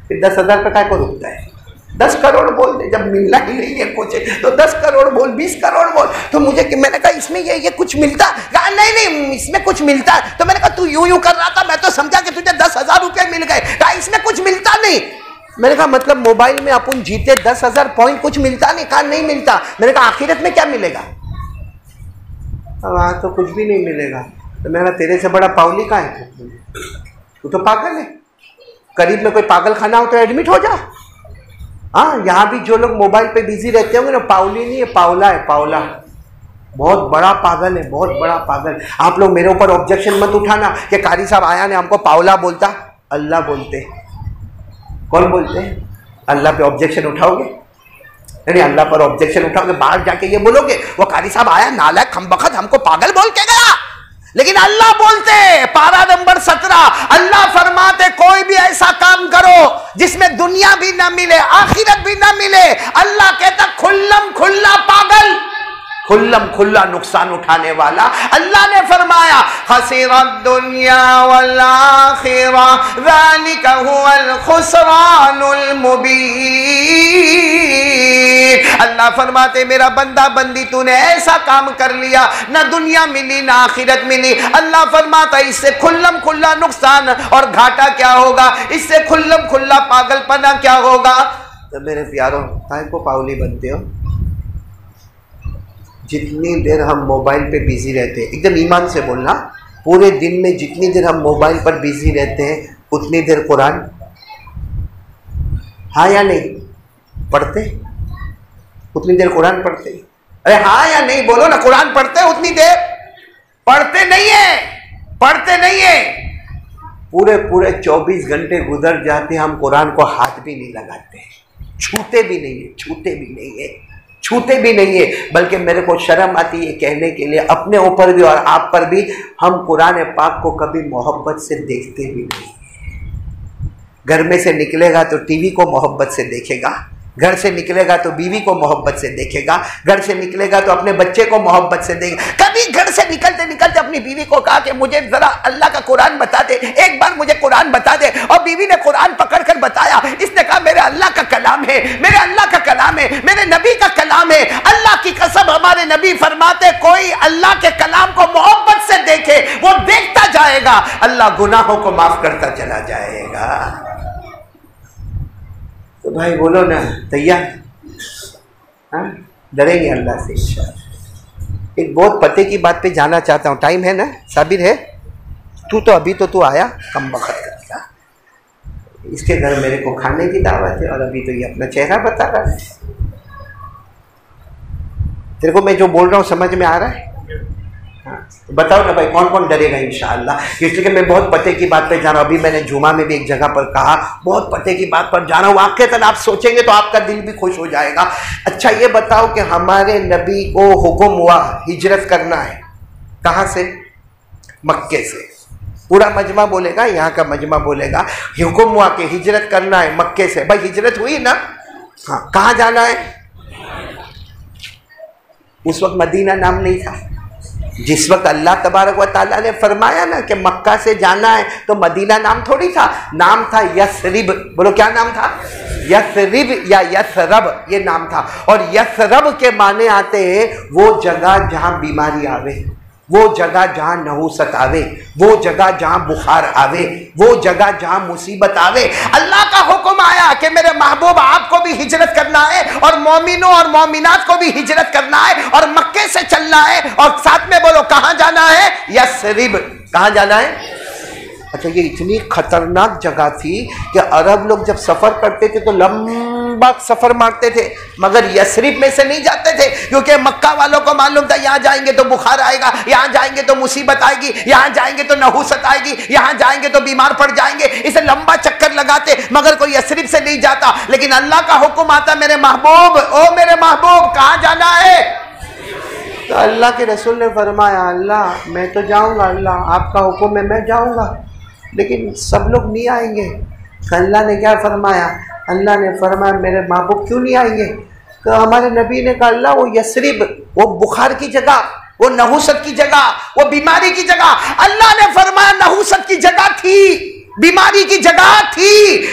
फिर 10,000 का काय को रुकता है? 10 करोड़ बोल दे, जब मिलना ही नहीं है कुछ तो 10 करोड़ बोल, 20 करोड़ बोल। तो मुझे मैंने कहा इसमें ये कुछ मिलता? कहा नहीं नहीं इसमें कुछ मिलता है। तो मैंने कहा तू यूं कर रहा था, मैं तो समझा कि तुझे 10,000 रुपये मिल गए। कहा इसमें कुछ मिलता नहीं। मैंने कहा मतलब मोबाइल में अपन जीते 10,000 पॉइंट कुछ मिलता नहीं? कहा नहीं मिलता। मैंने कहा आखिरत में क्या मिलेगा? वहाँ तो कुछ भी नहीं मिलेगा। तो मैंने कहा तेरे से बड़ा पागल का है तू तो पागल है। करीब में कोई पागल खाना हो तो एडमिट हो जा। हाँ यहाँ भी जो लोग मोबाइल पे बिजी रहते होंगे ना, पावली नहीं है, पावला है, पावला। बहुत बड़ा पागल है, बहुत बड़ा पागल। आप लोग मेरे ऊपर ऑब्जेक्शन मत उठाना कि कारी साहब आया ने हमको पावला बोलता। अल्लाह बोलते। कौन बोलते हैं? अल्लाह पे ऑब्जेक्शन उठाओगे? नहीं अल्लाह पर ऑब्जेक्शन उठाओगे, बाहर जाके ये बोलोगे वो कारी साहब आया नालायक खमबख्त हमको पागल बोल के गया। लेकिन अल्लाह बोलते, पारा नंबर 17, अल्लाह फरमाते कोई भी ऐसा काम करो जिसमें दुनिया भी ना मिले, आखिरत भी ना मिले, अल्लाह कहता खुल्लम खुल्ला पागल, खुल्लम खुल्ला नुकसान उठाने वाला। अल्लाह ने फरमाया खसीरत दुनिया वल आखिरा ज़ालिका हुवल खुसरानुल मुबीन। अल्लाह फरमाते मेरा बंदा बंदी तूने ऐसा काम कर लिया, ना दुनिया मिली ना आखिरत मिली। अल्लाह फरमाता इससे खुल्लम खुल्ला नुकसान और घाटा क्या होगा, इससे खुल्लम खुल्ला पागलपना क्या होगा। तो मेरे प्यारों, काहे को पागली बनते हो? जितनी देर हम मोबाइल पे बिजी रहते हैं, एकदम ईमान से बोलना, पूरे दिन में जितनी देर हम मोबाइल पर बिजी रहते हैं उतनी देर कुरान, हाँ या नहीं पढ़ते? उतनी देर कुरान पढ़ते? अरे हाँ या नहीं बोलो ना, कुरान पढ़ते उतनी देर? पढ़ते नहीं है, पढ़ते नहीं है। पूरे पूरे 24 घंटे गुजर जाते, हम कुरान को हाथ भी नहीं लगाते, छूते भी नहीं है, छूते भी नहीं है, छूते भी नहीं है। बल्कि मेरे को शर्म आती है कहने के लिए, अपने ऊपर भी और आप पर भी, हम कुरान पाक को कभी मोहब्बत से देखते भी नहीं। घर में से निकलेगा तो टीवी को मोहब्बत से देखेगा, घर से निकलेगा तो बीवी को मोहब्बत से देखेगा, घर से निकलेगा तो अपने बच्चे को मोहब्बत से देखेगा। कभी घर से निकलते निकलते अपनी बीवी को कहा कि मुझे जरा अल्लाह का कुरान बता दे, एक बार मुझे कुरान बता दे, और बीवी ने कुरान पकड़कर बताया। इसने कहा मेरे अल्लाह का कलाम है, मेरे अल्लाह का कलाम है, मेरे नबी का कलाम है। अल्लाह की कसम, हमारे नबी फरमाते कोई अल्लाह के कलाम को मोहब्बत से देखे, वो देखता जाएगा, अल्लाह गुनाहों को माफ करता चला जाएगा। तो भाई बोलो ना, तैयार? हाँ, डरेंगे अल्लाह से इंशाअल्लाह। एक बहुत पते की बात पे जाना चाहता हूँ, टाइम है ना? साबिर है? तू अभी तो आया कम वक्त करता, इसके घर मेरे को खाने की दावत है और अभी तो ये अपना चेहरा बता रहा है। तेरे को मैं जो बोल रहा हूँ समझ में आ रहा है? हाँ, तो बताओ ना भाई, कौन कौन डरेगा इंशाअल्लाह? इसलिए मैं बहुत पते की बात पे जा रहा हूँ। अभी मैंने जुमा में भी एक जगह पर कहा, बहुत पते की बात पर जा रहा हूँ, वाक़ईतन आप सोचेंगे तो आपका दिल भी खुश हो जाएगा। अच्छा ये बताओ कि हमारे नबी को हुक्म हुआ हिजरत करना है, कहाँ से? मक्के से। पूरा मजमा बोलेगा, यहाँ का मजमा बोलेगा, हुक्म हुआ कि हिजरत करना है मक्के से। भाई हिजरत हुई ना? हाँ, कहाँ जाना है? उस वक्त मदीना नाम नहीं था। जिस वक्त अल्लाह तबारक व तआला ने फरमाया ना कि मक्का से जाना है, तो मदीना नाम थोड़ी था, नाम था यसरिब। बोलो क्या नाम था? यसरिब या यसरब, ये नाम था। और यसरब के माने आते हैं वो जगह जहाँ बीमारी आवे, वो जगह जहाँ नहुसत आवे, वो जगह जहाँ बुखार आवे, वो जगह जहाँ मुसीबत आवे। अल्लाह का हुक्म आया कि मेरे महबूब आपको भी हिजरत करना है और मोमिनों और मोमिनात को भी हिजरत करना है और मक्के से चलना है। और साथ में बोलो कहाँ जाना है? यसरिब। कहाँ जाना है? अच्छा, ये इतनी खतरनाक जगह थी कि अरब लोग जब सफर करते थे तो लंबा सफर मारते थे, मगर यसरिब में से नहीं जाते थे, क्योंकि मक्का वालों को मालूम था यहाँ जाएंगे तो बुखार आएगा, यहाँ जाएंगे तो मुसीबत आएगी, यहाँ जाएंगे तो नहुसत आएगी, यहाँ जाएंगे तो बीमार पड़ जाएंगे, इसे लंबा चक्कर लगाते, मगर कोई यसरिब से नहीं जाता। लेकिन अल्लाह का हुक्म आता, मेरे महबूब, ओ मेरे महबूब कहाँ जाना है? तो अल्लाह के रसूल ने फरमाया, अल्लाह मैं तो जाऊँगा, अल्लाह आपका हुक्म है मैं जाऊँगा, लेकिन सब लोग नहीं आएंगे। अल्लाह ने क्या फरमाया? अल्लाह ने फरमाया मेरे महबूब क्यों नहीं आएंगे? तो हमारे नबी ने कहा अल्लाह वो यसरिब, वो बुखार की जगह, वो नहुसत की जगह, वो बीमारी की जगह। अल्लाह ने फरमाया नहुसत की जगह थी, बीमारी की जगह थी,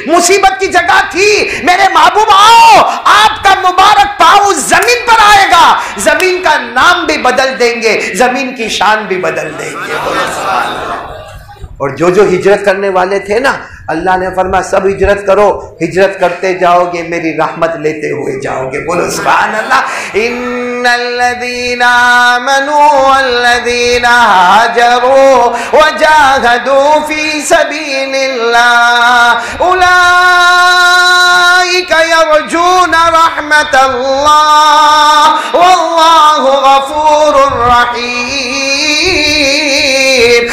मुसीबत की जगह थी। मेरे महबूब आओ, आपका मुबारक पाँव जमीन पर आएगा, जमीन का नाम भी बदल देंगे, जमीन की शान भी बदल देंगे। और जो जो हिजरत करने वाले थे ना, अल्लाह ने फरमाया सब हिजरत करो, हिजरत करते जाओगे मेरी रहमत लेते हुए जाओगे। बोलो सुभान अल्लाह। इन्नल्लज़ीना आमनू वल्लज़ीना हाजरू वजाहदू फी सबीलिल्लाह उलाइका यरजूना रहमतल्लाह वल्लाहु गफूरुर रहीम।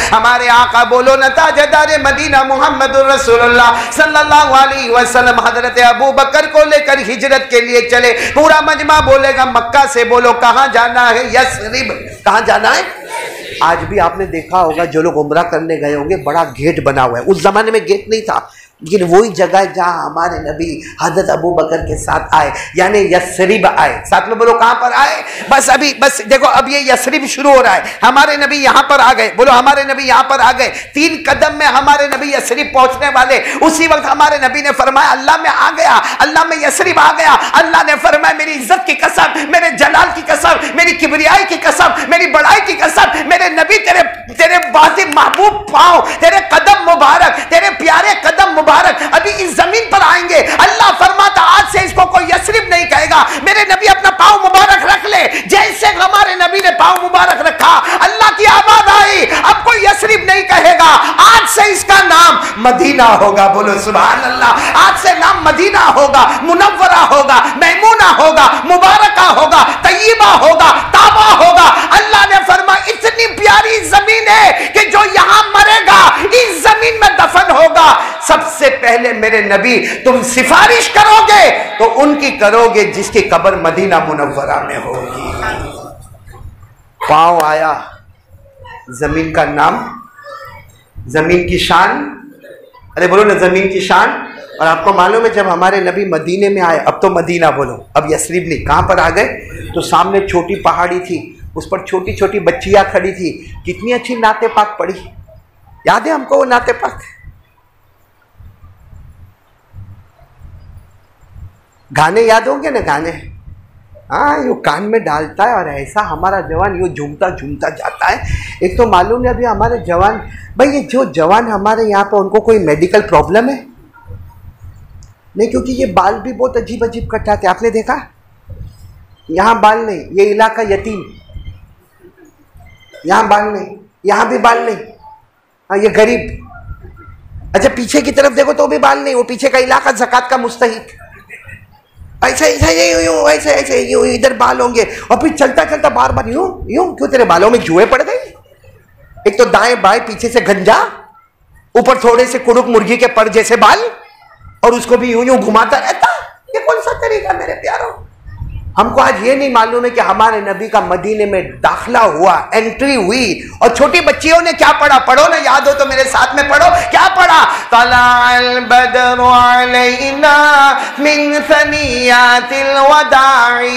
हमारे आका बोलो न ताजदार मदीना मुहम्मदुर रसूलुल्लाह सल्लल्लाहु अलैहि वसल्लम हजरत अबू बकर को लेकर हिजरत के लिए चले। पूरा मजमा बोलेगा मक्का से। बोलो कहाँ जाना है? यसरिब। कहाँ जाना है? आज भी आपने देखा होगा जो लोग उम्रा करने गए होंगे, बड़ा गेट बना हुआ है। उस जमाने में गेट नहीं था, लेकिन वही जगह जहाँ हमारे नबी हजरत अबू बकर के साथ आए, यानी यस्रिब आए। साथ में बोलो कहाँ पर आए? बस देखो, अब ये यस्रिब शुरू हो रहा है। हमारे नबी यहाँ पर आ गए। बोलो हमारे नबी यहाँ पर आ गए। 3 कदम में हमारे नबी यस्रिब पहुंचने वाले। उसी वक्त हमारे नबी ने फरमाया अल्लाह में आ गया, अल्लाह में यस्रिब आ गया। अल्लाह ने फरमाया मेरी इज्जत की कसम, मेरे जलाल की कसम, मेरी किबरियाई की कसम, मेरी बड़ाई की कसम, मेरे नबी तेरे वाजिब महबूब पाँव, तेरे कदम मुबारक, तेरे प्यारे कदम मुबारक अभी इस जमीन पर आएंगे। अल्लाह फरमाता आज से इसको कोई यस्रिब नहीं कहेगा। मेरे नबी अपना पाँव मुबारक रख ले। जैसे हमारे नबी ने पाँव मुबारक रखा, अल्लाह की आवाज आई, अब कोई यस्रिब नहीं कहेगा, आज से इसका नाम मदीना होगा। बोलो सुभान अल्लाह। आज से नाम मदीना होगा, मुनव्वरा होगा, मैमूना होगा, मुबारका होगा, तय्यबा होगा, ताबा होगा। अल्लाह ने फरमाया इतनी प्यारी जमीन है कि जो यहां मरेगा इस जमीन में दफन होगा। सबसे पहले मेरे नबी तुम सिफारिश करोगे तो उनकी करोगे जिसकी कब्र मदीना मुनव्वरा में होगी। पांव आया, जमीन का नाम, जमीन की शान, अरे बोलो ना जमीन की शान। और आपको मालूम है जब हमारे नबी मदीने में आए, अब तो मदीना बोलो, अब यस्रिब नहीं, कहां पर आ गए? तो सामने छोटी पहाड़ी थी, उस पर छोटी छोटी बच्चियां खड़ी थी। कितनी अच्छी नाते पाक पड़ी, याद है हमको वो नाते पाक? गाने याद होंगे ना गाने? हाँ, यो कान में डालता है और ऐसा हमारा जवान यो झूमता झूमता जाता है। एक तो मालूम है अभी हमारे जवान, भाई ये जो जवान हमारे यहाँ पे उनको कोई मेडिकल प्रॉब्लम है नहीं? क्योंकि ये बाल भी बहुत अजीब अजीब कटाते, आपने देखा? यहाँ बाल नहीं, ये इलाका यतीम, यहाँ बाल नहीं, यहाँ भी बाल नहीं। हाँ, ये गरीब। अच्छा पीछे की तरफ देखो तो भी बाल नहीं, वो पीछे का इलाका ज़कात का मुस्तहिक। ऐसा ऐसा यूं ऐसे ऐसे यूं इधर बाल होंगे और फिर चलता चलता बार बार यूं यूं। क्यों तेरे बालों में जुए पड़ गए? एक तो दाएं बाएं पीछे से गंजा, ऊपर थोड़े से कुड़ुक मुर्गी के पर जैसे बाल, और उसको भी यूं यूं घुमाता रहता। ये कौन सा तरीका मेरे प्यारों? हमको आज ये नहीं मालूम है कि हमारे नबी का मदीने में दाखिला हुआ, एंट्री हुई, और छोटी बच्चियों ने क्या पढ़ा? पढ़ो ना, याद हो तो मेरे साथ में पढ़ो। क्या पढ़ा? तलाअल बद्रु अलैना मिन सनियातिल वदाई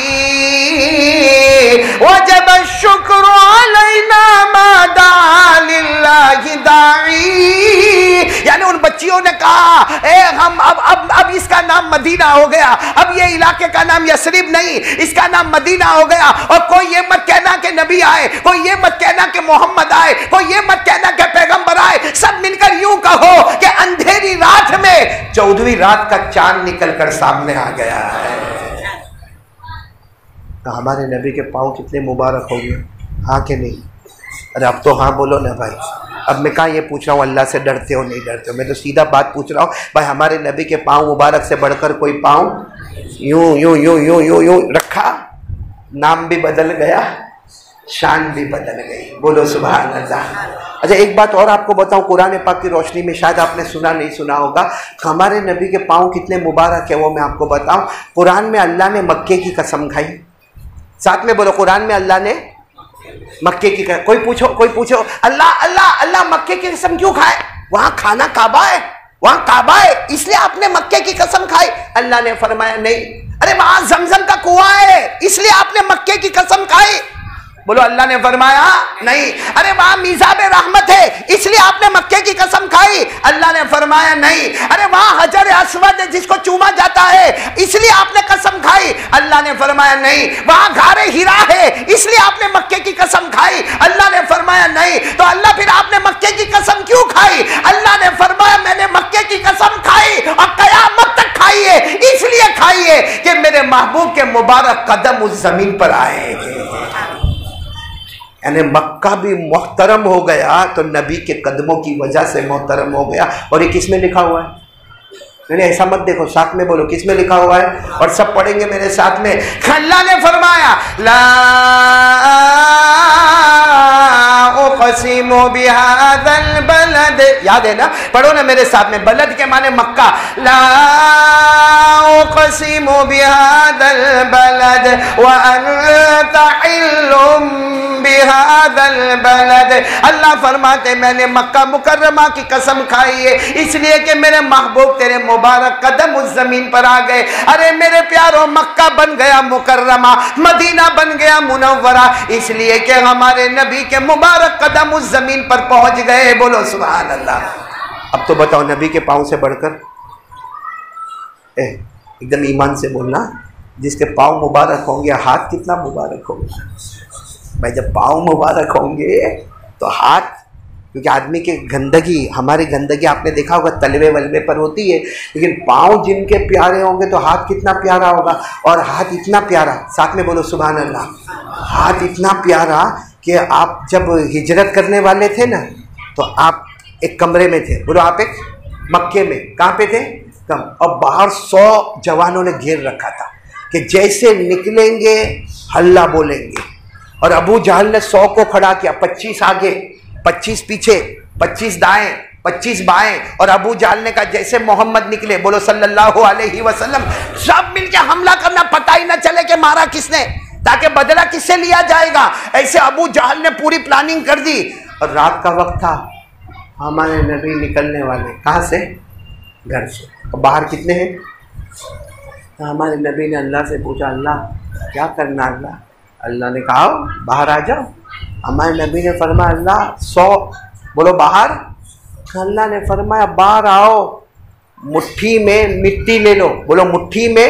वजब शुक्र अलैना मा दा लिल्लाहि दाई। यानी उन बच्चियों ने कहा हम अब इसका नाम मदीना हो गया, अब ये इलाके का नाम यस्रिब नहीं, इसका नाम मदीना हो गया। और कोई ये मत कहना कि नबी आए, कोई ये मत कहना कि मोहम्मद आए, कोई ये मत कहना कि पैगंबर आए। सब मिलकर यूं कहो कि अंधेरी रात में 14वीं रात का चांद निकलकर सामने आ गया है। तो हमारे नबी के पाँव कितने मुबारक हो गए, हाँ कि नहीं? अरे अब तो हाँ बोलो ना भाई। अब मैं कहाँ ये पूछ रहा हूँ अल्लाह से डरते हो नहीं डरते हो, मैं तो सीधा बात पूछ रहा हूँ भाई। हमारे नबी के पाँव मुबारक से बढ़कर कोई पाँव यूं यूं यूं यूं यूं यूं रखा, नाम भी बदल गया, शान भी बदल गई। बोलो सुभान अल्लाह। अच्छा एक बात और आपको बताऊं, कुरान पाक की रोशनी में, शायद आपने सुना नहीं सुना होगा, हमारे नबी के पाँव कितने मुबारक है वो मैं आपको बताऊं। कुरान में अल्लाह ने मक्के की कसम खाई। साथ में बोलो, कुरान में अल्लाह ने मक्के की कसम। कोई पूछो अल्लाह अल्लाह अल्लाह मक्के की कसम क्यों खाए? वहां खाना काबा है, वहां काबा है, इसलिए आपने मक्के की कसम खाई। अल्लाह ने फरमाया नहीं। अरे वहां जमजम का कुआं है, इसलिए आपने मक्के की कसम खाई। बोलो अल्लाह ने फरमाया नहीं। अरे वहां मीज़ाब रहमत है, इसलिए आपने मक्के की कसम खाई। अल्लाह ने फरमाया नहीं। अरे वहां हजर अस्वद है जिसको चूमा जाता है, इसलिए आपने कसम खाई। अल्लाह ने फरमाया नहीं। वहां घारे हीरा है, इसलिए आपने मक्के की कसम खाई। अल्लाह ने फरमाया नहीं। तो अल्लाह फिर आपने मक्के की कसम क्यों खाई? अल्लाह ने फरमाया मैंने मक्के की कसम खाई और कयामत तक खाई है, इसलिए खाई है कि मेरे महबूब के मुबारक कदम उस जमीन पर आएंगे। यानी मक्का भी मोहतरम हो गया तो नबी के कदमों की वजह से मोहतरम हो गया। और ये किस में लिखा हुआ है? मैंने ऐसा मत देखो, साथ में बोलो किस में लिखा हुआ है, और सब पढ़ेंगे मेरे साथ में। अल्लाह ने फरमाया ला उक़सिमु बिहाज़ल बलद, याद है ना? पढ़ो ना मेरे साथ में, बलद के माने मक्का। ला उक़सिमु बिहाज़ल बलद व अंता हिल्लुम बिहादल बलद, अल्लाह फरमाते मैंने मक्का मुकर्रमा की कसम खाई है इसलिए कि मेरे महबूब तेरे मुबारक कदम उस जमीन पर आ गए। अरे मेरे प्यारों, मक्का बन गया मुकर्रमा, मदीना बन गया मुनव्वरा, इसलिए कि हमारे नबी के मुबारक कदम उस जमीन पर पहुंच गए। बोलो सुभान अल्लाह। अब तो बताओ, नबी के पाँव से बढ़कर, एकदम ईमान से बोलना, जिसके पाँव मुबारक होंगे हाथ कितना मुबारक होगा भाई। जब पाँव मुबारक होंगे तो हाथ, क्योंकि आदमी की गंदगी, हमारी गंदगी आपने देखा होगा तलवे वलवे पर होती है, लेकिन पाँव जिनके प्यारे होंगे तो हाथ कितना प्यारा होगा। और हाथ इतना प्यारा, साथ में बोलो सुभान अल्लाह, हाथ इतना प्यारा कि आप जब हिजरत करने वाले थे ना, तो आप एक कमरे में थे, बोलो आप एक मक्के में, कहाँ पे थे, कम, और बाहर 100 जवानों ने घेर रखा था कि जैसे निकलेंगे हल्ला बोलेंगे। और अबू जहल ने 100 को खड़ा किया, 25 आगे, 25 पीछे, 25 दाएं, 25 बाएं, और अबू जहल ने कहा जैसे मोहम्मद निकले, बोलो सल्लल्लाहु अलैहि वसल्लम, सब मिलके हमला करना, पता ही ना चले कि मारा किसने, ताकि बदला किससे लिया जाएगा। ऐसे अबू जहल ने पूरी प्लानिंग कर दी। और रात का वक्त था, हमारे नबी निकलने वाले, कहाँ से, घर से। और बाहर कितने हैं, तो हमारे नबी ने अल्लाह से पूछा, अल्लाह क्या करना। अल्लाह ने कहा बाहर आ जाओ। हमारे नबी ने फरमाया अल्लाह 100, बोलो बाहर। अल्लाह ने फरमाया बाहर आओ, मुट्ठी में मिट्टी ले लो, बोलो मुट्ठी में,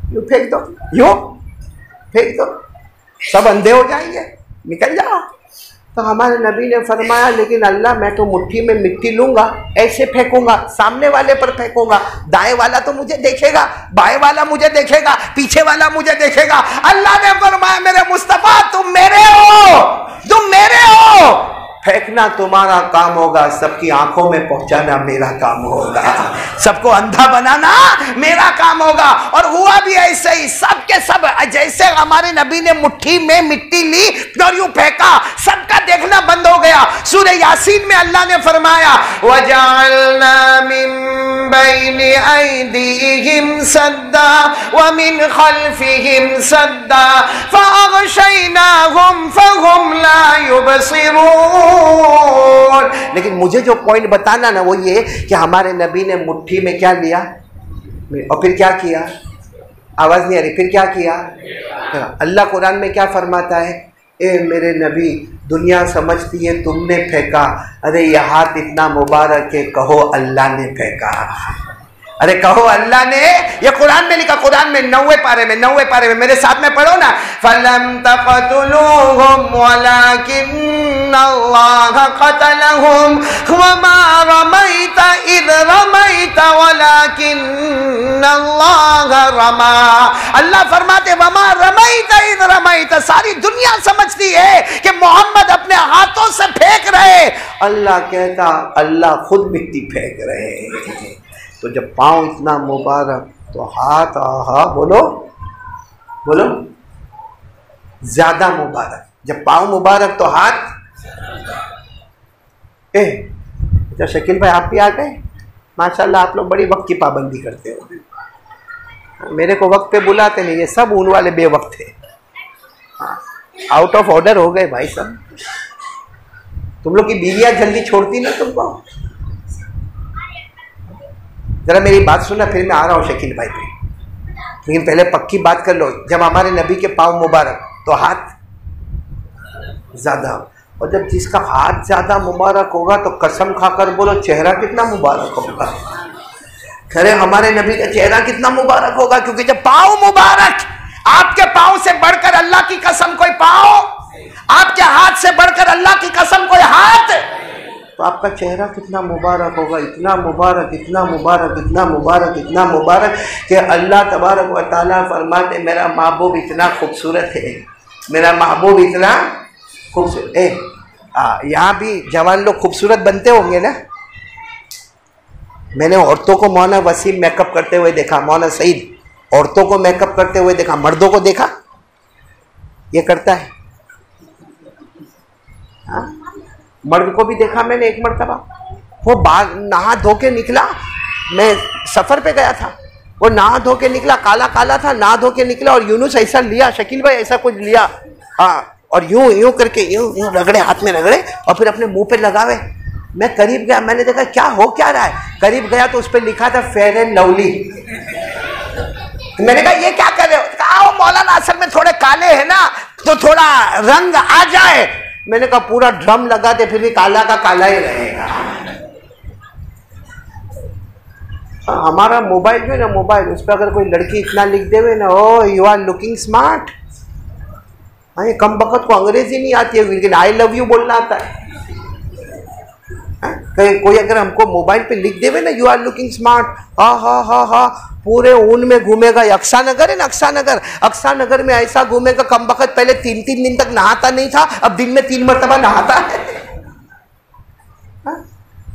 यूँ फेंक दो, यूँ फेंक दो, सब अंधे हो जाएंगे, निकल जाओ। तो हमारे नबी ने फरमाया लेकिन अल्लाह मैं तो मुट्ठी में मिट्टी लूंगा, ऐसे फेंकूंगा, सामने वाले पर फेंकूंगा, दाएं वाला तो मुझे देखेगा, बाएं वाला मुझे देखेगा, पीछे वाला मुझे देखेगा। अल्लाह ने फरमाया मेरे मुस्तफा तुम मेरे हो, तुम मेरे हो, फेंकना तुम्हारा काम होगा, सबकी आंखों में पहुंचाना मेरा काम होगा, सबको अंधा बनाना मेरा काम होगा। और हुआ भी ऐसे ही, सब के सब जैसे हमारे नबी ने मुट्ठी में मिट्टी ली और यूं फेंका, सबका देखना बंद हो गया। सूरह यासीन में अल्लाह ने फरमाया वजअलना मिन बैनि ऐदीहिम सद्दा व मिन खल्फिहिम सद्दा फअग़शयनाहुम फहुम ला युबसिरून। लेकिन मुझे जो पॉइंट बताना ना वो ये कि हमारे नबी ने मुट्ठी में क्या लिया और फिर क्या किया, आवाज नहीं आ रही, फिर क्या किया। अल्लाह कुरान में क्या फरमाता है, ए मेरे नबी दुनिया समझती है तुमने फेंका, अरे यह हाथ इतना मुबारक है, कहो अल्लाह ने फेंका, अरे कहो अल्लाह ने। ये कुरान में लिखा, कुरान में 90 पारे में मेरे साथ में पढ़ो ना, फलम तक़तुलूहुम वलाकिन्नल्लाह क़तलहुम वमा रमैता इज़ रमैता वलाकिन्नल्लाह रमा। अल्लाह फरमाते वमा रमैता इज़ रमैता, सारी दुनिया समझती है कि मोहम्मद अपने हाथों से फेंक रहे, अल्लाह कहता अल्लाह खुद मिट्टी फेंक रहे। तो जब पाँव इतना मुबारक तो हाथ, आहा बोलो बोलो ज्यादा मुबारक। जब पाँव मुबारक तो हाथ। अच्छा शकील भाई आप भी आ गए, माशाल्लाह आप लोग बड़ी वक्त की पाबंदी करते हो। मेरे को वक्त पे बुलाते नहीं, ये सब ऊन वाले बेवक्त थे, आउट ऑफ ऑर्डर हो गए भाई सब। तुम लोग की बीवियां जल्दी छोड़ती नहीं तुमको। जरा मेरी बात सुनना, फिर मैं आ रहा हूँ शकील भाई पे, लेकिन पहले पक्की बात कर लो। जब हमारे नबी के पाँव मुबारक तो हाथ ज्यादा, और जब जिसका हाथ ज्यादा मुबारक होगा तो कसम खाकर बोलो चेहरा कितना मुबारक होगा। खैर हमारे नबी का चेहरा कितना मुबारक होगा, क्योंकि जब पाँव मुबारक, आपके पाँव से बढ़कर अल्लाह की कसम कोई पाँव, आपके हाथ से बढ़कर अल्लाह की कसम कोई हाथ, तो आपका चेहरा कितना मुबारक होगा, इतना मुबारक, इतना मुबारक, इतना मुबारक, इतना मुबारक कि अल्लाह तबारक व तआला फरमाते मेरा महबूब इतना खूबसूरत है, मेरा महबूब इतना खूबसूरत। यहाँ भी जवान लोग खूबसूरत बनते होंगे ना। मैंने औरतों को मौलाना वसीम मेकअप करते हुए देखा, मौलाना सईद औरतों को मेकअप करते हुए देखा, मर्दों को देखा ये करता है। हाँ? मर्द को भी देखा मैंने एक मर्तबा, वो बाग नहा धो के निकला, मैं सफ़र पे गया था, वो नहा धो के निकला, काला काला था, नहा धो के निकला और यूनुस ऐसा लिया, शकील भाई ऐसा कुछ लिया, हाँ, और यूं यूं करके यूं यूं रगड़े, हाथ में रगड़े और फिर अपने मुंह पे लगावे। मैं करीब गया, मैंने देखा क्या हो क्या रहा है। करीब गया तो उस पर लिखा था फेयर एंड लवली। मैंने कहा ये क्या कर रहे हो? कहा मौलाना असल में थोड़े काले हैं ना, तो थोड़ा रंग आ जाए। मैंने कहा पूरा ड्रम लगा दे फिर भी काला का काला ही रहेगा। हमारा मोबाइल जो है ना, मोबाइल उस पर अगर कोई लड़की इतना लिख देवे ना, ओ यू आर लुकिंग स्मार्ट। हाँ, ये कम बखत को अंग्रेजी नहीं आती है लेकिन आई लव यू बोलना आता है। कोई अगर हमको मोबाइल पे लिख देवे ना यू आर लुकिंग स्मार्ट, हा हा हा हा, पूरे ऊन में घूमेगा। अक्सानगर है ना, अक्सानगर में ऐसा घूमेगा कम बखत पहले 3-3 दिन तक नहाता नहीं था, अब दिन में 3 मरतबा नहाता है।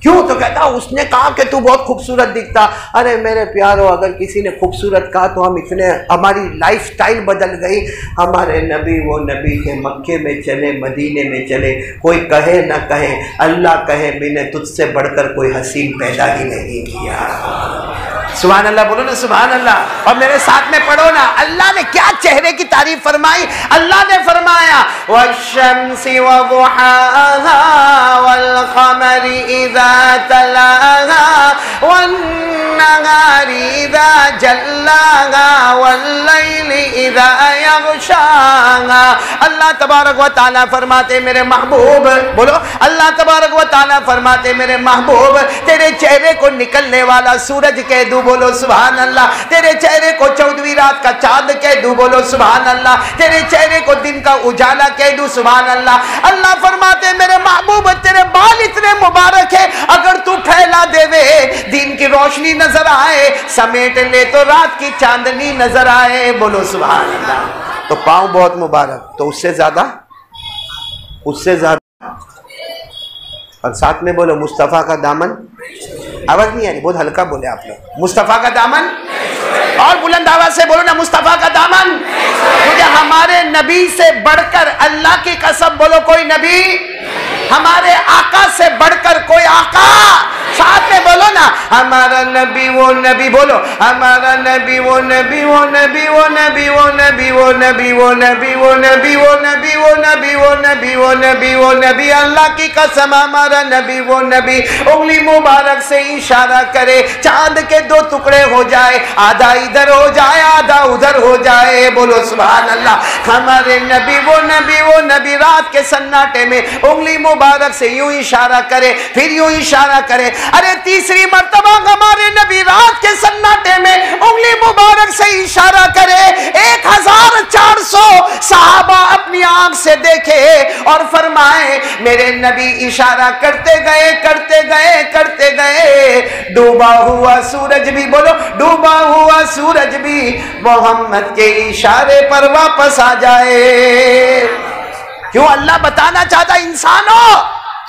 क्यों? तो कहता उसने कहा कि तू बहुत खूबसूरत दिखता। अरे मेरे प्यारो, अगर किसी ने खूबसूरत कहा तो हम इतने, हमारी लाइफस्टाइल बदल गई। हमारे नबी, वो नबी के मक्के में चले, मदीने में चले, कोई कहे ना कहे, अल्लाह कहे मैंने तुझसे बढ़कर कोई हसीन पैदा ही नहीं किया। सुभान अल्लाह बोलो ना, सुभान अल्लाह। और मेरे साथ में पढ़ो ना, अल्लाह ने क्या चेहरे की तारीफ फरमाई। अल्लाह ने फरमाया वश्शम्सी वदुहाहा वल्क़मरी इज़ा तलाहा वन्नहारी इज़ा जल्लाहा वल्लैली इज़ा यग़शाहा। अल्लाह तबारक व तआला फरमाते मेरे महबूब, बोलो अल्लाह तबारक व तआला फरमाते मेरे महबूब, तेरे चेहरे को निकलने वाला सूरज कह दूं, बोलो सुभान अल्लाह। तेरे चेहरे को 14वीं रात का चांद कह दूं, बोलो सुभान अल्लाह। तेरे चेहरे को दिन का उजाला कह दूं, सुभान अल्लाह। अल्लाह फरमाते मेरे महबूब तेरे बाल इतने मुबारक है, अगर तू फैला देवे दिन की रोशनी नजर आए, समेट ले तो रात की चांदनी नजर आए, बोलो सुभान अल्लाह। तो पाँव बहुत मुबारक, तो उससे ज्यादा और साथ में बोलो मुस्तफ़ा का दामन। आवाज नहीं आ रही, बहुत हल्का बोले आप लोग। मुस्तफ़ा का दामन, और बुलंद आवाज से बोलो ना, मुस्तफ़ा का दामन। मुझे हमारे नबी से बढ़कर, अल्लाह की कसम बोलो, कोई नबी, हमारे आका से बढ़कर कोई आका। साथ में बोलो ना, हमारा नबी वो नबी, बोलो हमारा नबी वो नबी, वो नबी वो नबी, वो नबी वो नबी, वो नबी वो नबी, वो नबी वो नबी, वो नबी वो नबी, वो नबी। अल्लाह की कसम हमारा नबी वो नबी, उंगली मुबारक से इशारा करे, चांद के 2 टुकड़े हो जाए, आधा इधर हो जाए आधा उधर हो जाए, बोलो सुभान अल्लाह। हमारे नबी वो नबी, वो नबी रात के सन्नाटे में उंगली मुबारक से यूं इशारा करे, फिर यूं इशारा करे। अरे तीसरी मर्तबा हमारे नबी रात के सन्नाटे में उंगली मुबारक से इशारा करे, 1400 सहाबा अपनी आंख से देखे और फरमाए मेरे नबी इशारा करते गए करते गए करते गए, डूबा हुआ सूरज भी, बोलो डूबा हुआ सूरज भी मोहम्मद के इशारे पर वापस आ जाए। क्यों? अल्लाह बताना चाहता इंसानों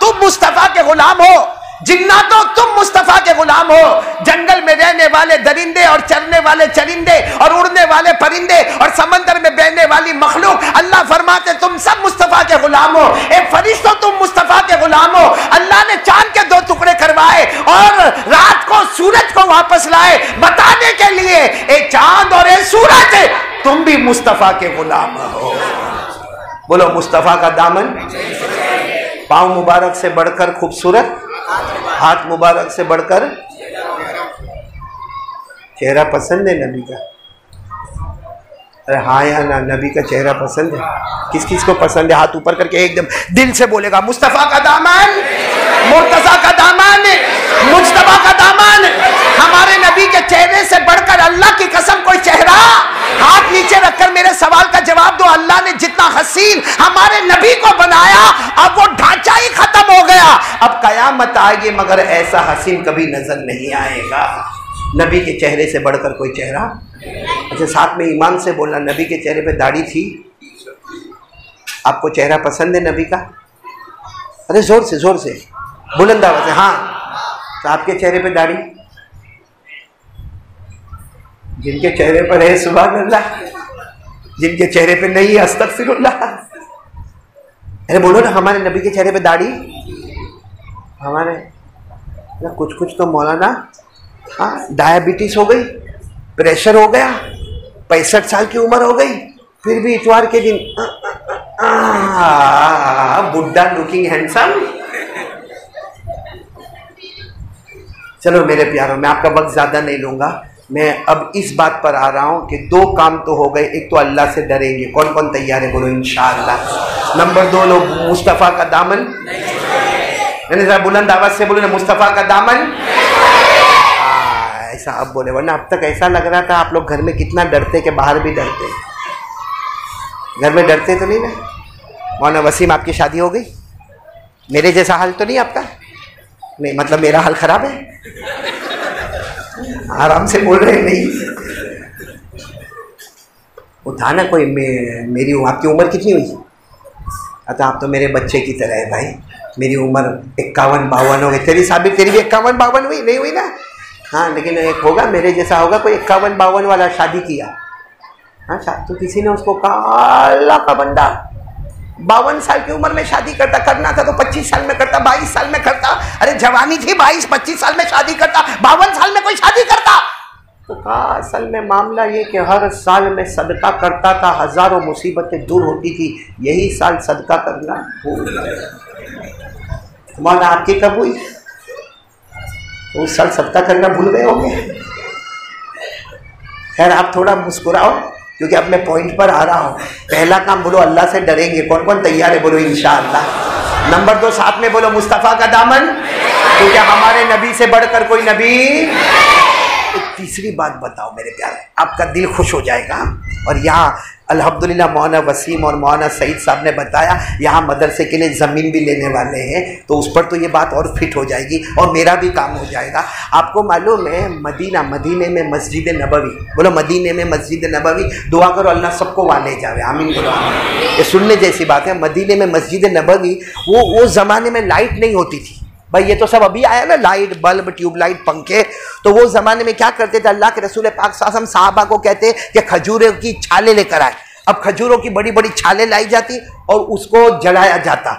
तुम मुस्तफा के गुलाम हो, जिन्नातों तुम मुस्तफा के गुलाम हो, जंगल में रहने वाले दरिंदे और चरने वाले चरिंदे और उड़ने वाले परिंदे और समंदर में बहने वाली मखलूक, अल्लाह फरमाते तुम सब मुस्तफा के गुलाम हो। ए फरिश्तों तुम मुस्तफा के गुलाम हो। अल्लाह ने चांद के 2 टुकड़े करवाए और रात को सूरज को वापस लाए, बताने के लिए ए चांद और ए सूरज तुम भी मुस्तफा के गुलाम हो। बोलो मुस्तफा का दामन। पाँव मुबारक से बढ़कर खूबसूरत, हाथ मुबारक से बढ़कर, चेहरा पसंद है नबी का? अरे हाँ या ना, नबी का चेहरा पसंद है? किस किस को पसंद है? हाथ ऊपर करके एकदम दिल से बोलेगा मुस्तफा का दामन, मुर्तजा का दामन, मुज्तबा का दामन। हमारे नबी के चेहरे से बढ़कर अल्लाह की कसम कोई चेहरा। हाथ नीचे रखकर मेरे सवाल का जवाब दो। अल्लाह ने जितना हसीन हमारे नबी को बनाया, अब वो ढांचा ही खत्म हो गया, अब कयामत आएगी मगर ऐसा हसीन कभी नजर नहीं आएगा। नबी के चेहरे से बढ़कर कोई चेहरा। अच्छा, साथ में ईमान से बोलना, नबी के चेहरे पे दाढ़ी थी? आपको चेहरा पसंद है नबी का? अरे जोर से बुलंद आवाज से, हाँ। तो आपके चेहरे पे दाढ़ी? जिनके चेहरे पर है सुभान अल्लाह, जिनके चेहरे पे नहीं है अस्तगफिरुल्लाह। अरे बोलो ना, हमारे नबी के चेहरे पे दाढ़ी? हमारे ना कुछ तो मौलाना, हाँ, डायबिटीज हो गई, प्रेशर हो गया, 65 साल की उम्र हो गई, फिर भी इतवार के दिन बुड्ढा लुकिंग हैंडसम। चलो मेरे प्यारों, मैं आपका वक्त ज्यादा नहीं लूंगा। मैं अब इस बात पर आ रहा हूं कि 2 काम तो हो गए। एक तो अल्लाह से डरेंगे। कौन कौन तैयार है? बोलो इंशाअल्लाह। नंबर 2, लोग मुस्तफ़ा का दामन, यानी जरा बुलंद आवाज से बोलो ना, मुस्तफ़ा का दामन। ऐसा अब बोले, वरना अब तक ऐसा लग रहा था आप लोग घर में कितना डरते कि बाहर भी डरते। घर में डरते तो नहीं ना? मौलाना वसीम, आपकी शादी हो गई? मेरे जैसा हाल तो नहीं आपका? नहीं, मतलब मेरा हाल खराब है? आराम से बोल रहे नहीं। उठा ना कोई। मेरी आपकी उम्र कितनी हुई? अच्छा, आप तो मेरे बच्चे की तरह है भाई। मेरी उम्र 51-52 हो गई। तेरी साबित, तेरी भी 51-52 हुई? नहीं हुई ना? हाँ, लेकिन एक होगा मेरे जैसा होगा कोई 51-52 वाला शादी किया। हाँ, तो किसी ने उसको कहा अल्लाह का बंदा 52 साल की उम्र में शादी करना था तो 25 साल में करता, 22 साल में करता। अरे जवानी थी, 22-25 साल में शादी करता, 52 साल में कोई शादी करता? तो कहा असल में मामला ये कि हर साल में सदका करता था, हजारों मुसीबतें दूर होती थी, यही साल सदका करना भूल गया। मौलाना आपकी कब हुई? उस साल सदका करना भूल गए होंगे। खैर, आप थोड़ा मुस्कुराओ क्योंकि अब मैं पॉइंट पर आ रहा हूं। पहला काम बोलो अल्लाह से डरेंगे। कौन कौन तैयार है? बोलो इंशाअल्लाह। नंबर 2, साथ में बोलो मुस्तफ़ा का दामन, क्योंकि हमारे नबी से बढ़कर कोई नबी। एक तीसरी बात बताओ मेरे प्यारे, आपका दिल खुश हो जाएगा। और यहाँ अल्हम्दुलिल्लाह मौलाना वसीम और मौलाना सईद साहब ने बताया यहाँ मदरसे के लिए ज़मीन भी लेने वाले हैं, तो उस पर तो ये बात और फिट हो जाएगी और मेरा भी काम हो जाएगा। आपको मालूम है मदीने में मस्जिद नबवी, बोलो मदीने में मस्जिद नबवी, दुआ करो अल्लाह सबको वहाँ ले जावे, आमीन बोलो। ये सुनने जैसी बात है। मदीने में मस्जिद नबवी, वो ज़माने में लाइट नहीं होती थी भाई। ये तो सब अभी आया ना, लाइट, बल्ब, ट्यूबलाइट, पंखे। तो वो जमाने में क्या करते थे, अल्लाह के रसूल पाक सल्लल्लाहु अलैहि वसल्लम साहबा को कहते कि खजूरों की छाले लेकर आए। अब खजूरों की बड़ी बड़ी छाले लाई जाती और उसको जलाया जाता।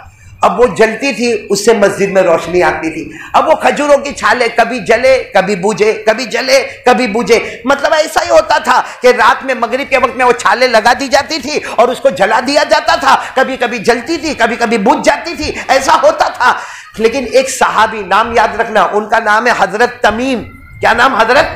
अब वो जलती थी, उससे मस्जिद में रोशनी आती थी। अब वो खजूरों की छाले कभी जले कभी बुझे, कभी जले कभी बुझे। मतलब ऐसा ही होता था कि रात में मगरिब के वक्त में वो छाले लगा दी जाती थी और उसको जला दिया जाता था। कभी कभी जलती थी, कभी कभी बुझ जाती थी, ऐसा होता था। लेकिन एक सहाबी, नाम याद रखना, उनका नाम है हजरत तमीम। क्या नाम? हजरत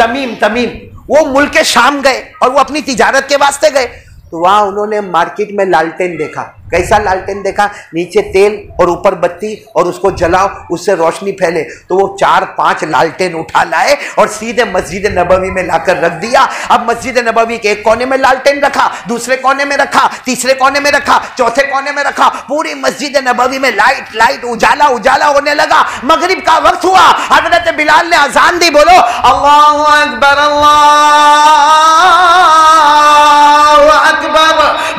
तमीम। वो मुल्क शाम गए और वो अपनी तिजारत के वास्ते गए, तो वहां उन्होंने मार्केट में लालटेन देखा। कैसा लालटेन देखा? नीचे तेल और ऊपर बत्ती, और उसको जलाओ, उससे रोशनी फैले। तो वो 4-5 लालटेन उठा लाए और सीधे मस्जिद नबवी में लाकर रख दिया। अब मस्जिद नबवी के एक कोने में लालटेन रखा, दूसरे कोने में रखा, तीसरे कोने में रखा, चौथे कोने में रखा। पूरी मस्जिद नबवी में लाइट उजाला होने लगा। मगरिब का वक्त हुआ, हजरत बिलाल ने अजान दी। बोलो अल्लाहु अकबर, अल्लाहु अकबर।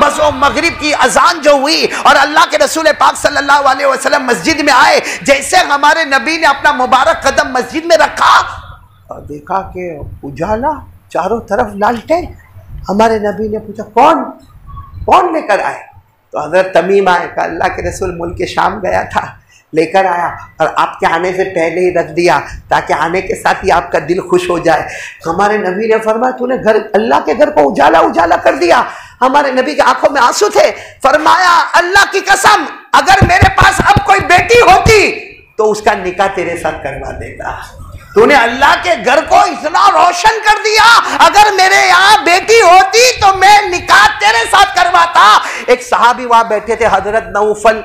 बस वो मगरिब की अजान जो हुई और अल्लाह के रसूल पाक सल्लल्लाहु अलैहि वसल्लम मस्जिद में आए, जैसे हमारे नबी ने अपना मुबारक कदम मस्जिद में रखा और देखा कि उजाला, चारों तरफ लालटेन। हमारे नबी ने पूछा कौन लेकर आए? तो हजरत तमीम आए, कहा अल्लाह के रसूल मुल्क शाम गया था, लेकर आया और आपके आने से पहले ही रख दिया ताकि आने के साथ ही आपका दिल खुश हो जाए। हमारे नबी ने फरमाया तूने घर, अल्लाह के घर को उजाला कर दिया। हमारे नबी के आंखों में आंसू थे। फरमाया अल्लाह की कसम, अगर मेरे पास अब कोई बेटी होती तो उसका निकाह तेरे साथ करवा देता। तूने अल्लाह के घर को इतना रोशन कर दिया, अगर मेरे यहाँ बेटी होती तो मैं निकाह तेरे साथ करवाता। एक सहाबी वहां बैठे थे, हजरत नौफल।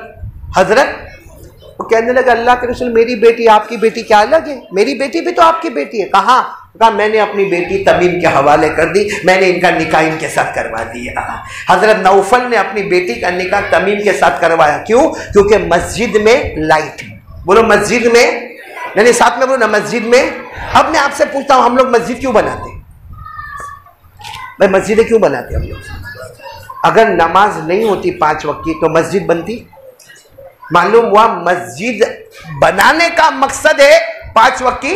वो कहने लगे अल्लाह के रसूल मेरी बेटी आपकी बेटी क्या अलग है? मेरी बेटी भी तो आपकी बेटी है। कहा मैंने अपनी बेटी तमीम के हवाले कर दी, मैंने इनका निकाह इनके साथ करवा दिया। हजरत नौफल ने अपनी बेटी का निकाह तमीम के साथ करवाया। क्यों? क्योंकि मस्जिद में लाइट। बोलो मस्जिद में, नहीं साथ में बोलो ना, मस्जिद में। अब मैं आपसे पूछता हूं, हम लोग मस्जिद क्यों बनाते? भाई मस्जिदें क्यों बनाते हम लोग? अगर नमाज नहीं होती 5 वक्त की तो मस्जिद बनती? मालूम हुआ मस्जिद बनाने का मकसद है 5 वक्त की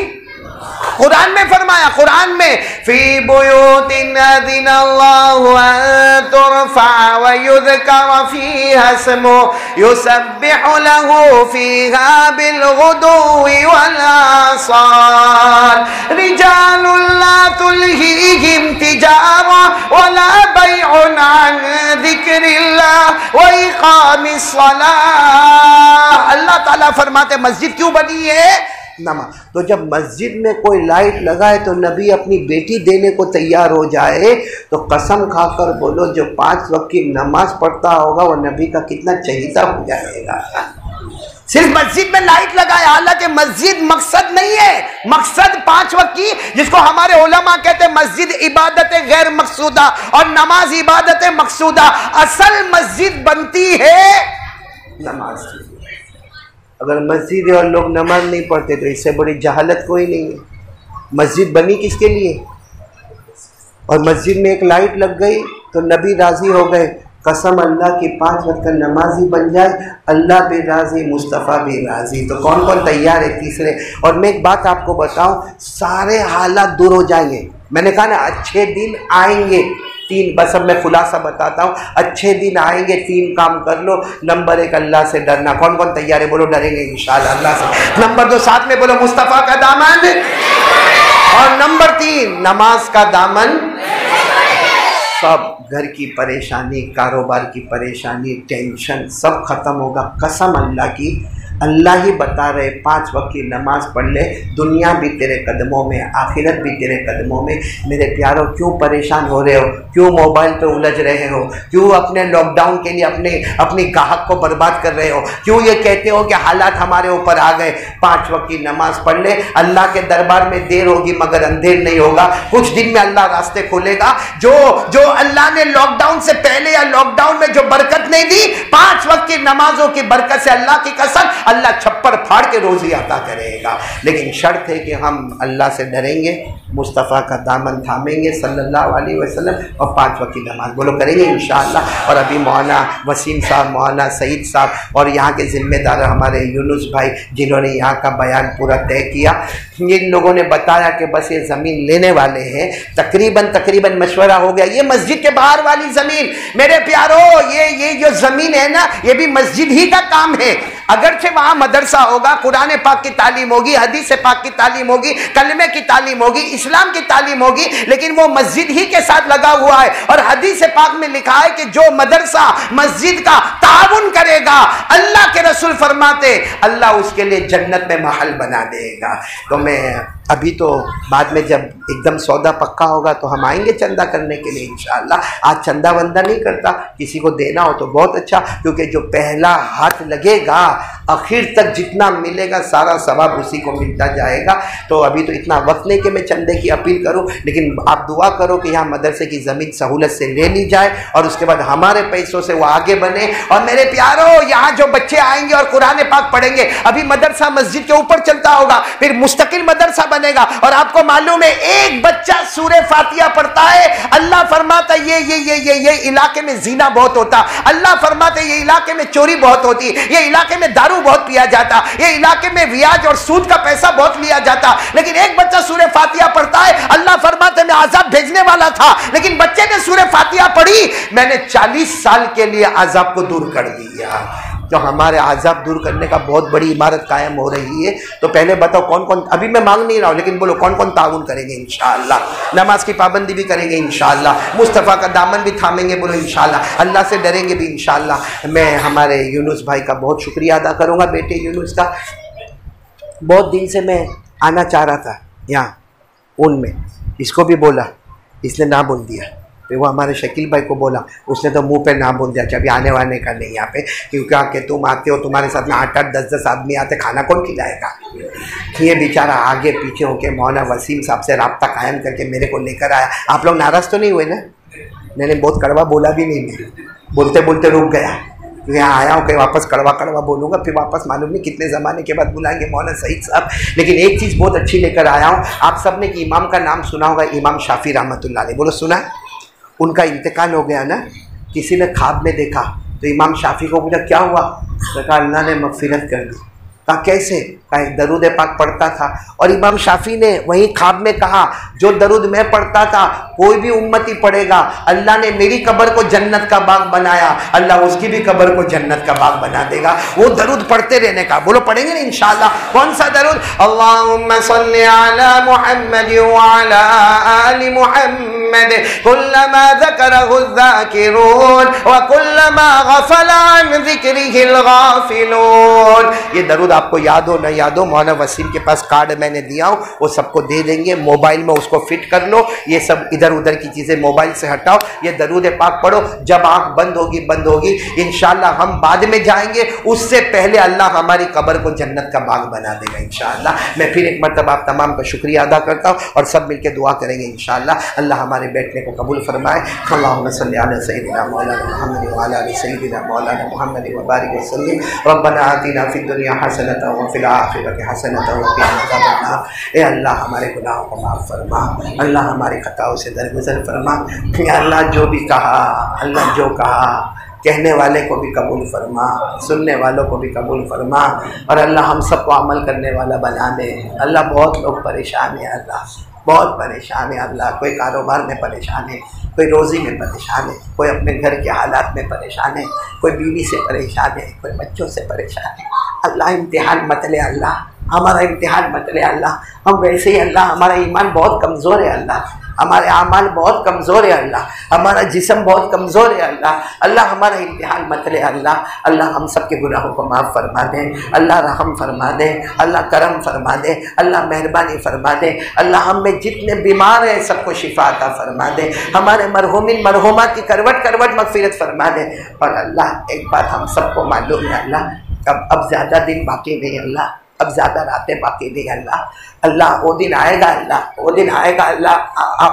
कुरान में फरमाया, कुरान में फी बुयूतिन अज़िनल्लाहु अन तुरफ़ा व युज़करा फ़ीहा इस्मुहु युसब्बिहु लहू फ़ीहा बिलग़ुदुव्वि वल आसाल रिजालुन ला तुल्हीहिम तिजारा वला बैउन अन ज़िक्रिल्लाह व इक़ामिस सलाह। अल्लाह ताला फरमाते मस्जिद क्यों बनी है? नमाज। तो जब मस्जिद में कोई लाइट लगाए तो नबी अपनी बेटी देने को तैयार हो जाए, तो कसम खाकर बोलो जो 5 वक्त की नमाज पढ़ता होगा वो नबी का कितना चहीता हो जाएगा। सिर्फ मस्जिद में लाइट लगाए, हालांकि मस्जिद मकसद नहीं है, मकसद 5 वक्त की, जिसको हमारे उलमा कहते हैं मस्जिद इबादत गैर मकसूदा और नमाज इबादत मकसूदा। असल मस्जिद बनती है नमाज की। अगर मस्जिद है और लोग नमाज नहीं पढ़ते तो इससे बड़ी जहालत कोई नहीं है। मस्जिद बनी किसके लिए? और मस्जिद में एक लाइट लग गई तो नबी राजी हो गए। कसम अल्लाह की 5 वक्त का नमाजी बन जाए, अल्लाह भी राजी, मुस्तफ़ा भी राजी। तो कौन कौन तैयार है तीसरे? और मैं एक बात आपको बताऊं, सारे हालात दूर हो जाएंगे। मैंने कहा ना अच्छे दिन आएंगे। 3 बस अब मैं खुलासा बताता हूँ। अच्छे दिन आएंगे, 3 काम कर लो। नंबर 1 अल्लाह से डरना। कौन कौन तैयार है? बोलो डरेंगे इंशाअल्लाह अल्लाह से। नंबर 2 साथ में बोलो मुस्तफ़ा का दामन। और नंबर 3 नमाज का दामन। सब घर की परेशानी, कारोबार की परेशानी, टेंशन सब खत्म होगा। कसम अल्लाह की, अल्लाह ही बता रहे 5 वक्त की नमाज पढ़ ले, दुनिया भी तेरे कदमों में, आखिरत भी तेरे कदमों में। मेरे प्यारों, क्यों परेशान हो रहे हो? क्यों मोबाइल पे उलझ रहे हो? क्यों अपने लॉकडाउन के लिए अपनी गाहक को बर्बाद कर रहे हो? क्यों ये कहते हो कि हालात हमारे ऊपर आ गए? 5 वक्त की नमाज पढ़ ले। अल्लाह के दरबार में देर होगी मगर अंधेर नहीं होगा। कुछ दिन में अल्लाह रास्ते खोलेगा। जो अल्लाह ने लॉकडाउन से पहले या लॉकडाउन में जो बरकत नहीं दी, 5 वक्त की नमाजों की बरकत से अल्लाह की कसम अल्लाह छप्पर फाड़ के रोजी अता करेगा। लेकिन शर्त है कि हम अल्लाह से डरेंगे, मुस्तफ़ा का दामन थामेंगे सल्लल्लाहु अलैहि वसल्लम, और 5 वक्त की नमाज बोलो करेंगे इंशाअल्लाह। और अभी मौलाना वसीम साहब, मौलाना सईद साहब और यहाँ के ज़िम्मेदार हमारे यूनुस भाई, जिन्होंने यहाँ का बयान पूरा तय किया, इन लोगों ने बताया कि बस ये ज़मीन लेने वाले हैं। तकरीबन मशवरा हो गया। ये मस्जिद के बाहर वाली ज़मीन, मेरे प्यारों, ये जो ज़मीन है ना, ये भी मस्जिद ही का काम है। अगरचे वहाँ मदरसा होगा, कुरान पाक की तालीम होगी, हदीस पाक की तालीम होगी, कलमे की तालीम होगी, इस्लाम की तालीम होगी, लेकिन वो मस्जिद ही के साथ लगा हुआ है। और हदीस पाक में लिखा है कि जो मदरसा मस्जिद का ताउन करेगा, अल्लाह के रसूल फरमाते अल्लाह उसके लिए जन्नत में महल बना देगा। तो मैं अभी तो बाद में जब एकदम सौदा पक्का होगा तो हम आएंगे चंदा करने के लिए इंशाअल्लाह। आज चंदा वंदा नहीं करता, किसी को देना हो तो बहुत अच्छा, क्योंकि जो पहला हाथ लगेगा आखिर तक जितना मिलेगा सारा सवाब उसी को मिलता जाएगा। तो अभी तो इतना वक्त नहीं कि मैं चंदे की अपील करूं, लेकिन आप दुआ करो कि यहाँ मदरसे की ज़मीन सहूलत से ले ली जाए और उसके बाद हमारे पैसों से वो आगे बने। और मेरे प्यारों, यहाँ जो बच्चे आएंगे और कुरान पाक पढ़ेंगे, अभी मदरसा मस्जिद के ऊपर चलता होगा, फिर मुस्तकिल मदरसा बनेगा। और आपको मालूम है एक बच्चा सूरह फातिहा पढ़ता है, अल्लाह फरमाता ये इलाके में जीना बहुत होता, अल्लाह फरमाता ये इलाके में चोरी बहुत होती, ये इलाके में दारू बहुत पिया जाता, ये इलाके में ब्याज और सूद का पैसा बहुत लिया जाता। लेकिन एक बच्चा सूरह फातिहा पढ़ता है, अल्लाह फरमाते मैं अजाब भेजने वाला था, लेकिन बच्चे ने सूरह फातिहा पढ़ी, मैंने 40 साल के लिए अजाब को दूर कर दिया। तो हमारे अजाब दूर करने का बहुत बड़ी इमारत कायम हो रही है। तो पहले बताओ कौन कौन, अभी मैं मांग नहीं रहा हूँ, लेकिन बोलो कौन कौन ताउन करेंगे इंशाअल्लाह। नमाज की पाबंदी भी करेंगे इंशाअल्लाह, मुस्तफ़ा का दामन भी थामेंगे, बोलो इंशाअल्लाह, अल्लाह से डरेंगे भी इंशाअल्लाह। मैं हमारे यूनुस भाई का बहुत शुक्रिया अदा करूँगा, बेटे यूनुस का। बहुत दिन से मैं आना चाह रहा था यहाँ उनमें, इसको भी बोला, इसने ना बोल दिया। फिर वो हमारे शकील भाई को बोला, उसने तो मुंह पे ना बोल दिया कि अभी आने वाने का नहीं यहाँ पे, क्योंकि आके तुम आते हो, तुम्हारे साथ में 8-8, 10-10 आदमी आते, खाना कौन खिलाएगा। ये बेचारा आगे पीछे होके मौलाना वसीम साहब से रब्ता कायम करके मेरे को लेकर आया। आप लोग नाराज़ तो नहीं हुए ना? मैंने बहुत कड़वा बोला भी नहीं, मैं बोलते बोलते रुक गया, क्योंकि यहाँ आया हूँ, कहीं वापस कड़वा बोलूँगा, फिर वापस मालूम नहीं कितने ज़माने के बाद बुलाएंगे मौलाना सईद साहब। लेकिन एक चीज़ बहुत अच्छी लेकर आया हूँ। आप सब ने कि इमाम का नाम सुना होगा, इमाम शाफी रहमतुल्लाह अलैह, बोलो सुना? उनका इंतकाल हो गया ना, किसी ने ख्वाब में देखा तो इमाम शाफी को बोला क्या हुआ, तो कहा अल्लाह ने मगफिरत कर दी। कहा कैसे? कहा दरूद पाक पढ़ता था और इमाम शाफी ने वही ख्वाब में कहा जो दरूद मैं पढ़ता था कोई भी उम्मती पढ़ेगा, अल्लाह ने मेरी कब्र को जन्नत का बाग बनाया, अल्लाह उसकी भी कब्र को जन्नत का बाग बना देगा। वो दरूद पढ़ते रहने का। बोलो पढ़ेंगे ना इंशाअल्लाह। कौन सा दरूद? अल्लाहुम्मा सल्ली अला मुहम्मद व अला आलि मुहम्मद कुल्लमा ज़करहु ज़ाकिरून व कुल्लमा गफ़ला अन ज़िक्रिहिल गाफ़िलून। ये दरूद आपको याद हो न याद हो, मौलाना वसीम के पास कार्ड मैंने दिया हूँ, वो सबको दे देंगे। मोबाइल में उसको फिट कर लो, ये सब इधर उधर की चीज़ें मोबाइल से हटाओ, ये दरूद पाक पढ़ो। जब आँख बंद होगी इंशाअल्लाह हम बाद में जाएंगे, उससे पहले अल्लाह हमारी कब्र को जन्नत का बाग बना देगा इंशाअल्लाह। मैं फिर एक मरतबा आप तमाम का शुक्रिया अदा करता हूँ और सब मिलकर दुआ करेंगे इंशाअल्लाह। अल्लाह हमारे बैठने को कबूल फरमाए। अल्लाहुम्मा सल्ली अला सय्यिदिना मौलाना मुहम्मद व अला आलि सय्यिदिना मौलाना मुहम्मद व बारिक व सल्लिम। रब्बना आतिना फिद दुनिया हसनतन व फिल आखिरति हसनतन व क़िना अज़ाबन्नार। ए अल्लाह हमारे गुनाहों को माफ़ फरमा, अल्लाह हमारी खताओं से दरगुजर फरमा। या अल्लाह जो भी कहा, अल्लाह जो कहा कहने वाले को भी कबूल फरमा, सुनने वालों को भी कबूल फरमा और अल्लाह हम सबको अमल करने वाला बना दे। अल्लाह बहुत लोग परेशान है, अल्लाह बहुत परेशान है, अल्लाह कोई कारोबार में परेशान है, कोई रोज़ी में परेशान है, कोई अपने घर के हालात में परेशान है, कोई बीवी से परेशान है, कोई बच्चों से परेशान है। अल्लाह इम्तिहान मत ले, अल्लाह हमारा इम्तिहान मत ले अल्लाह। हम वैसे ही अल्लाह हमारा ईमान बहुत कमज़ोर है अल्लाह, हमारे आमाल बहुत कमज़ोर है अल्लाह, हमारा जिस्म बहुत कमज़ोर है अल्लाह। अल्लाह हमारा इम्तिहान मत ले अल्लाह। अल्लाह हम सब के गुनाहों को माफ़ फरमा दे, अल्लाह रहम फरमा दे, अल्लाह करम फरमा दे, अल्लाह मेहरबानी फरमा दे। अल्लाह हम में जितने बीमार हैं सबको शिफा अता फरमा दे। हमारे मरहूमिन मरहूमात की करवट करवट मग़फ़िरत फरमा दे। और अल्लाह एक बात हम सबको मालूम है अल्लाह, अब ज़्यादा दिन बाकी नहीं अल्लाह, अब ज़्यादा रातें बाकी नहीं अल्लाह। अल्लाह वो दिन आएगा अल्लाह, वो दिन आएगा अल्लाह,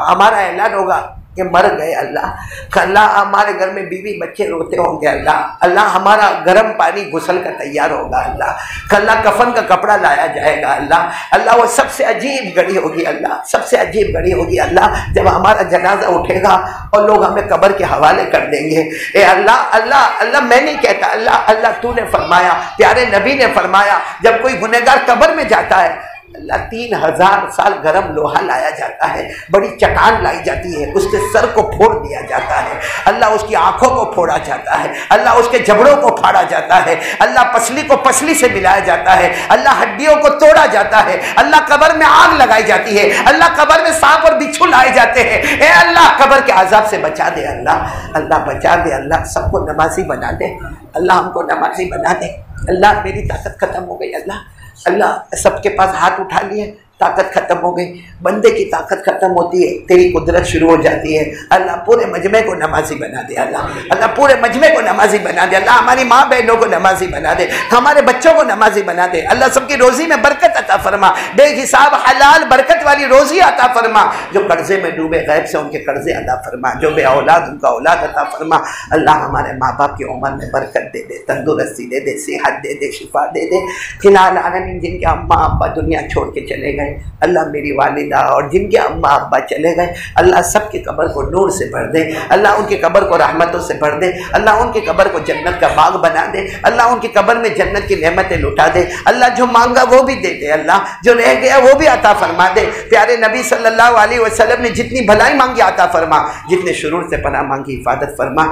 हमारा ऐलान होगा कि मर गए अल्लाह। अल्लाह हमारे घर में बीवी बच्चे रोते होंगे अल्लाह। अल्लाह हमारा गर्म पानी गुसल का तैयार होगा अल्लाह। अल्लाह कफन का कपड़ा लाया जाएगा अल्लाह। अल्लाह वो सबसे अजीब घड़ी होगी अल्लाह, सबसे अजीब घड़ी होगी अल्लाह, जब हमारा जनाजा उठेगा और लोग हमें कब्र के हवाले कर देंगे। ए अल्लाह अल्लाह अल्लाह, मैं नहीं कहता अल्लाह अल्लाह, तूने फरमाया, प्यारे नबी ने फरमाया, जब कोई गुनहगार कब्र में जाता है अल्लाह 3000 साल गरम लोहा लाया जाता है, बड़ी चट्टान लाई जाती है, उसके सर को फोड़ दिया जाता है अल्लाह, उसकी आंखों को फोड़ा जाता है अल्लाह, उसके जबड़ों को फाड़ा जाता है अल्लाह, पसली को पसली से मिलाया जाता है अल्लाह, हड्डियों को तोड़ा जाता है अल्लाह, कब्र में आग लगाई जाती है अल्लाह, कब्र में सांप और बिच्छू लाए जाते हैं। ए अल्लाह कब्र के अजाब से बचा दे अल्लाह, अल्लाह बचा दे अल्लाह, सबको नमाजी बना दे अल्लाह, हमको नमाजी बना दे अल्लाह। मेरी ताकत खत्म हो गई अल्लाह, अल्लाह सबके पास हाथ उठा लिए, ताकत खत्म हो गई। बंदे की ताकत खत्म होती है, तेरी कुदरत शुरू हो जाती है अल्लाह। पूरे मजमे को नमाजी बना दे अल्लाह, अल्लाह पूरे मजमे को नमाजी बना दे अल्लाह, हमारी माँ बहनों को नमाजी बना दे, हमारे बच्चों को नमाजी बना दे अल्लाह, सबकी रोजी में बरकत अता फरमा, बेहिसाब हलाल बरकत वाली रोजी अता फरमा। जो कर्जे में डूबे गैब से उनके कर्जे अदा फरमा, जो बे औलाद उनका औलाद अता फरमा अल्लाह। हमारे माँ बाप की उम्र में बरकत दे दे, तंदुरुस्ती दे दे, सेहत दे दे, शिफा दे दे। फिलहाल आलमीन जिनके अम्मा अब्बा दुनिया छोड़ के चले गए अल्लाह, मेरी वालिदा और जिनके अम्मा अब्बा चले गए अल्लाह, सबकी कब्र को नूर से भर दे अल्लाह, उनकी कब्र को रहमतों से भर दे अल्लाह, उनकी कब्र को जन्नत का बाग बना दे अल्लाह, उनकी कब्र में जन्नत की नेमतें लुटा दे अल्लाह, जो मांगा वो भी दे दे अल्लाह, जो रह गया वो भी अता फरमा दे। प्यारे नबी सल्लल्लाहु अलैहि वसल्लम ने जितनी भलाई मांगी अता फरमा, जितने शुरूर से पनाह मांगी हिफाजत फरमा।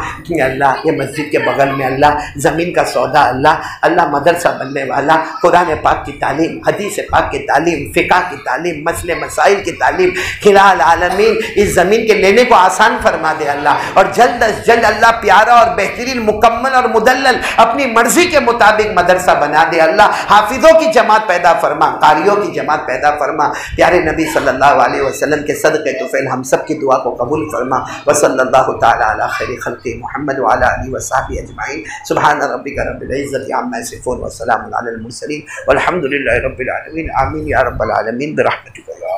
अल्लाह ये मस्जिद के बगल में अल्लाह ज़मीन का सौदा अल्लाह, अल्लाह मदरसा बनने वाला, कुरान पाक की तालीम, हदीस पाक की तालीम, फ़िक़्ह की तालीम, मसले मसाइल की तालीम, खिलाल आलमीन इस ज़मीन के लेने को आसान फरमा दे अल्लाह, और जल्द अज जल्द अल्लाह प्यारा और बेहतरीन मुकम्मल और मुदल्लल अपनी मर्जी के मुताबिक मदरसा बना दे अल्लाह। हाफिज़ों की जमात पैदा फरमा, कारियों की जमात पैदा फरमा। प्यारे नबी सल्लल्लाहु अलैहि वसल्लम के सदक़े तुफ़ैल हम सब की दुआ को कबूल फरमा। व सल्लल्लाहु तआला अला खैरि खल्क़ि मुहम्मद व अला आलिहि व सहबिहि अजमईन। सुब्हान रब्बिका रब्बिल इज़्ज़ति अम्मा यसिफ़ून व सलामुन अलल मुरसलीन वल्हम्दुलिल्लाहि रब्बिल आलमीन। आमीन या रब्बल आलमीन बिरहमतिका या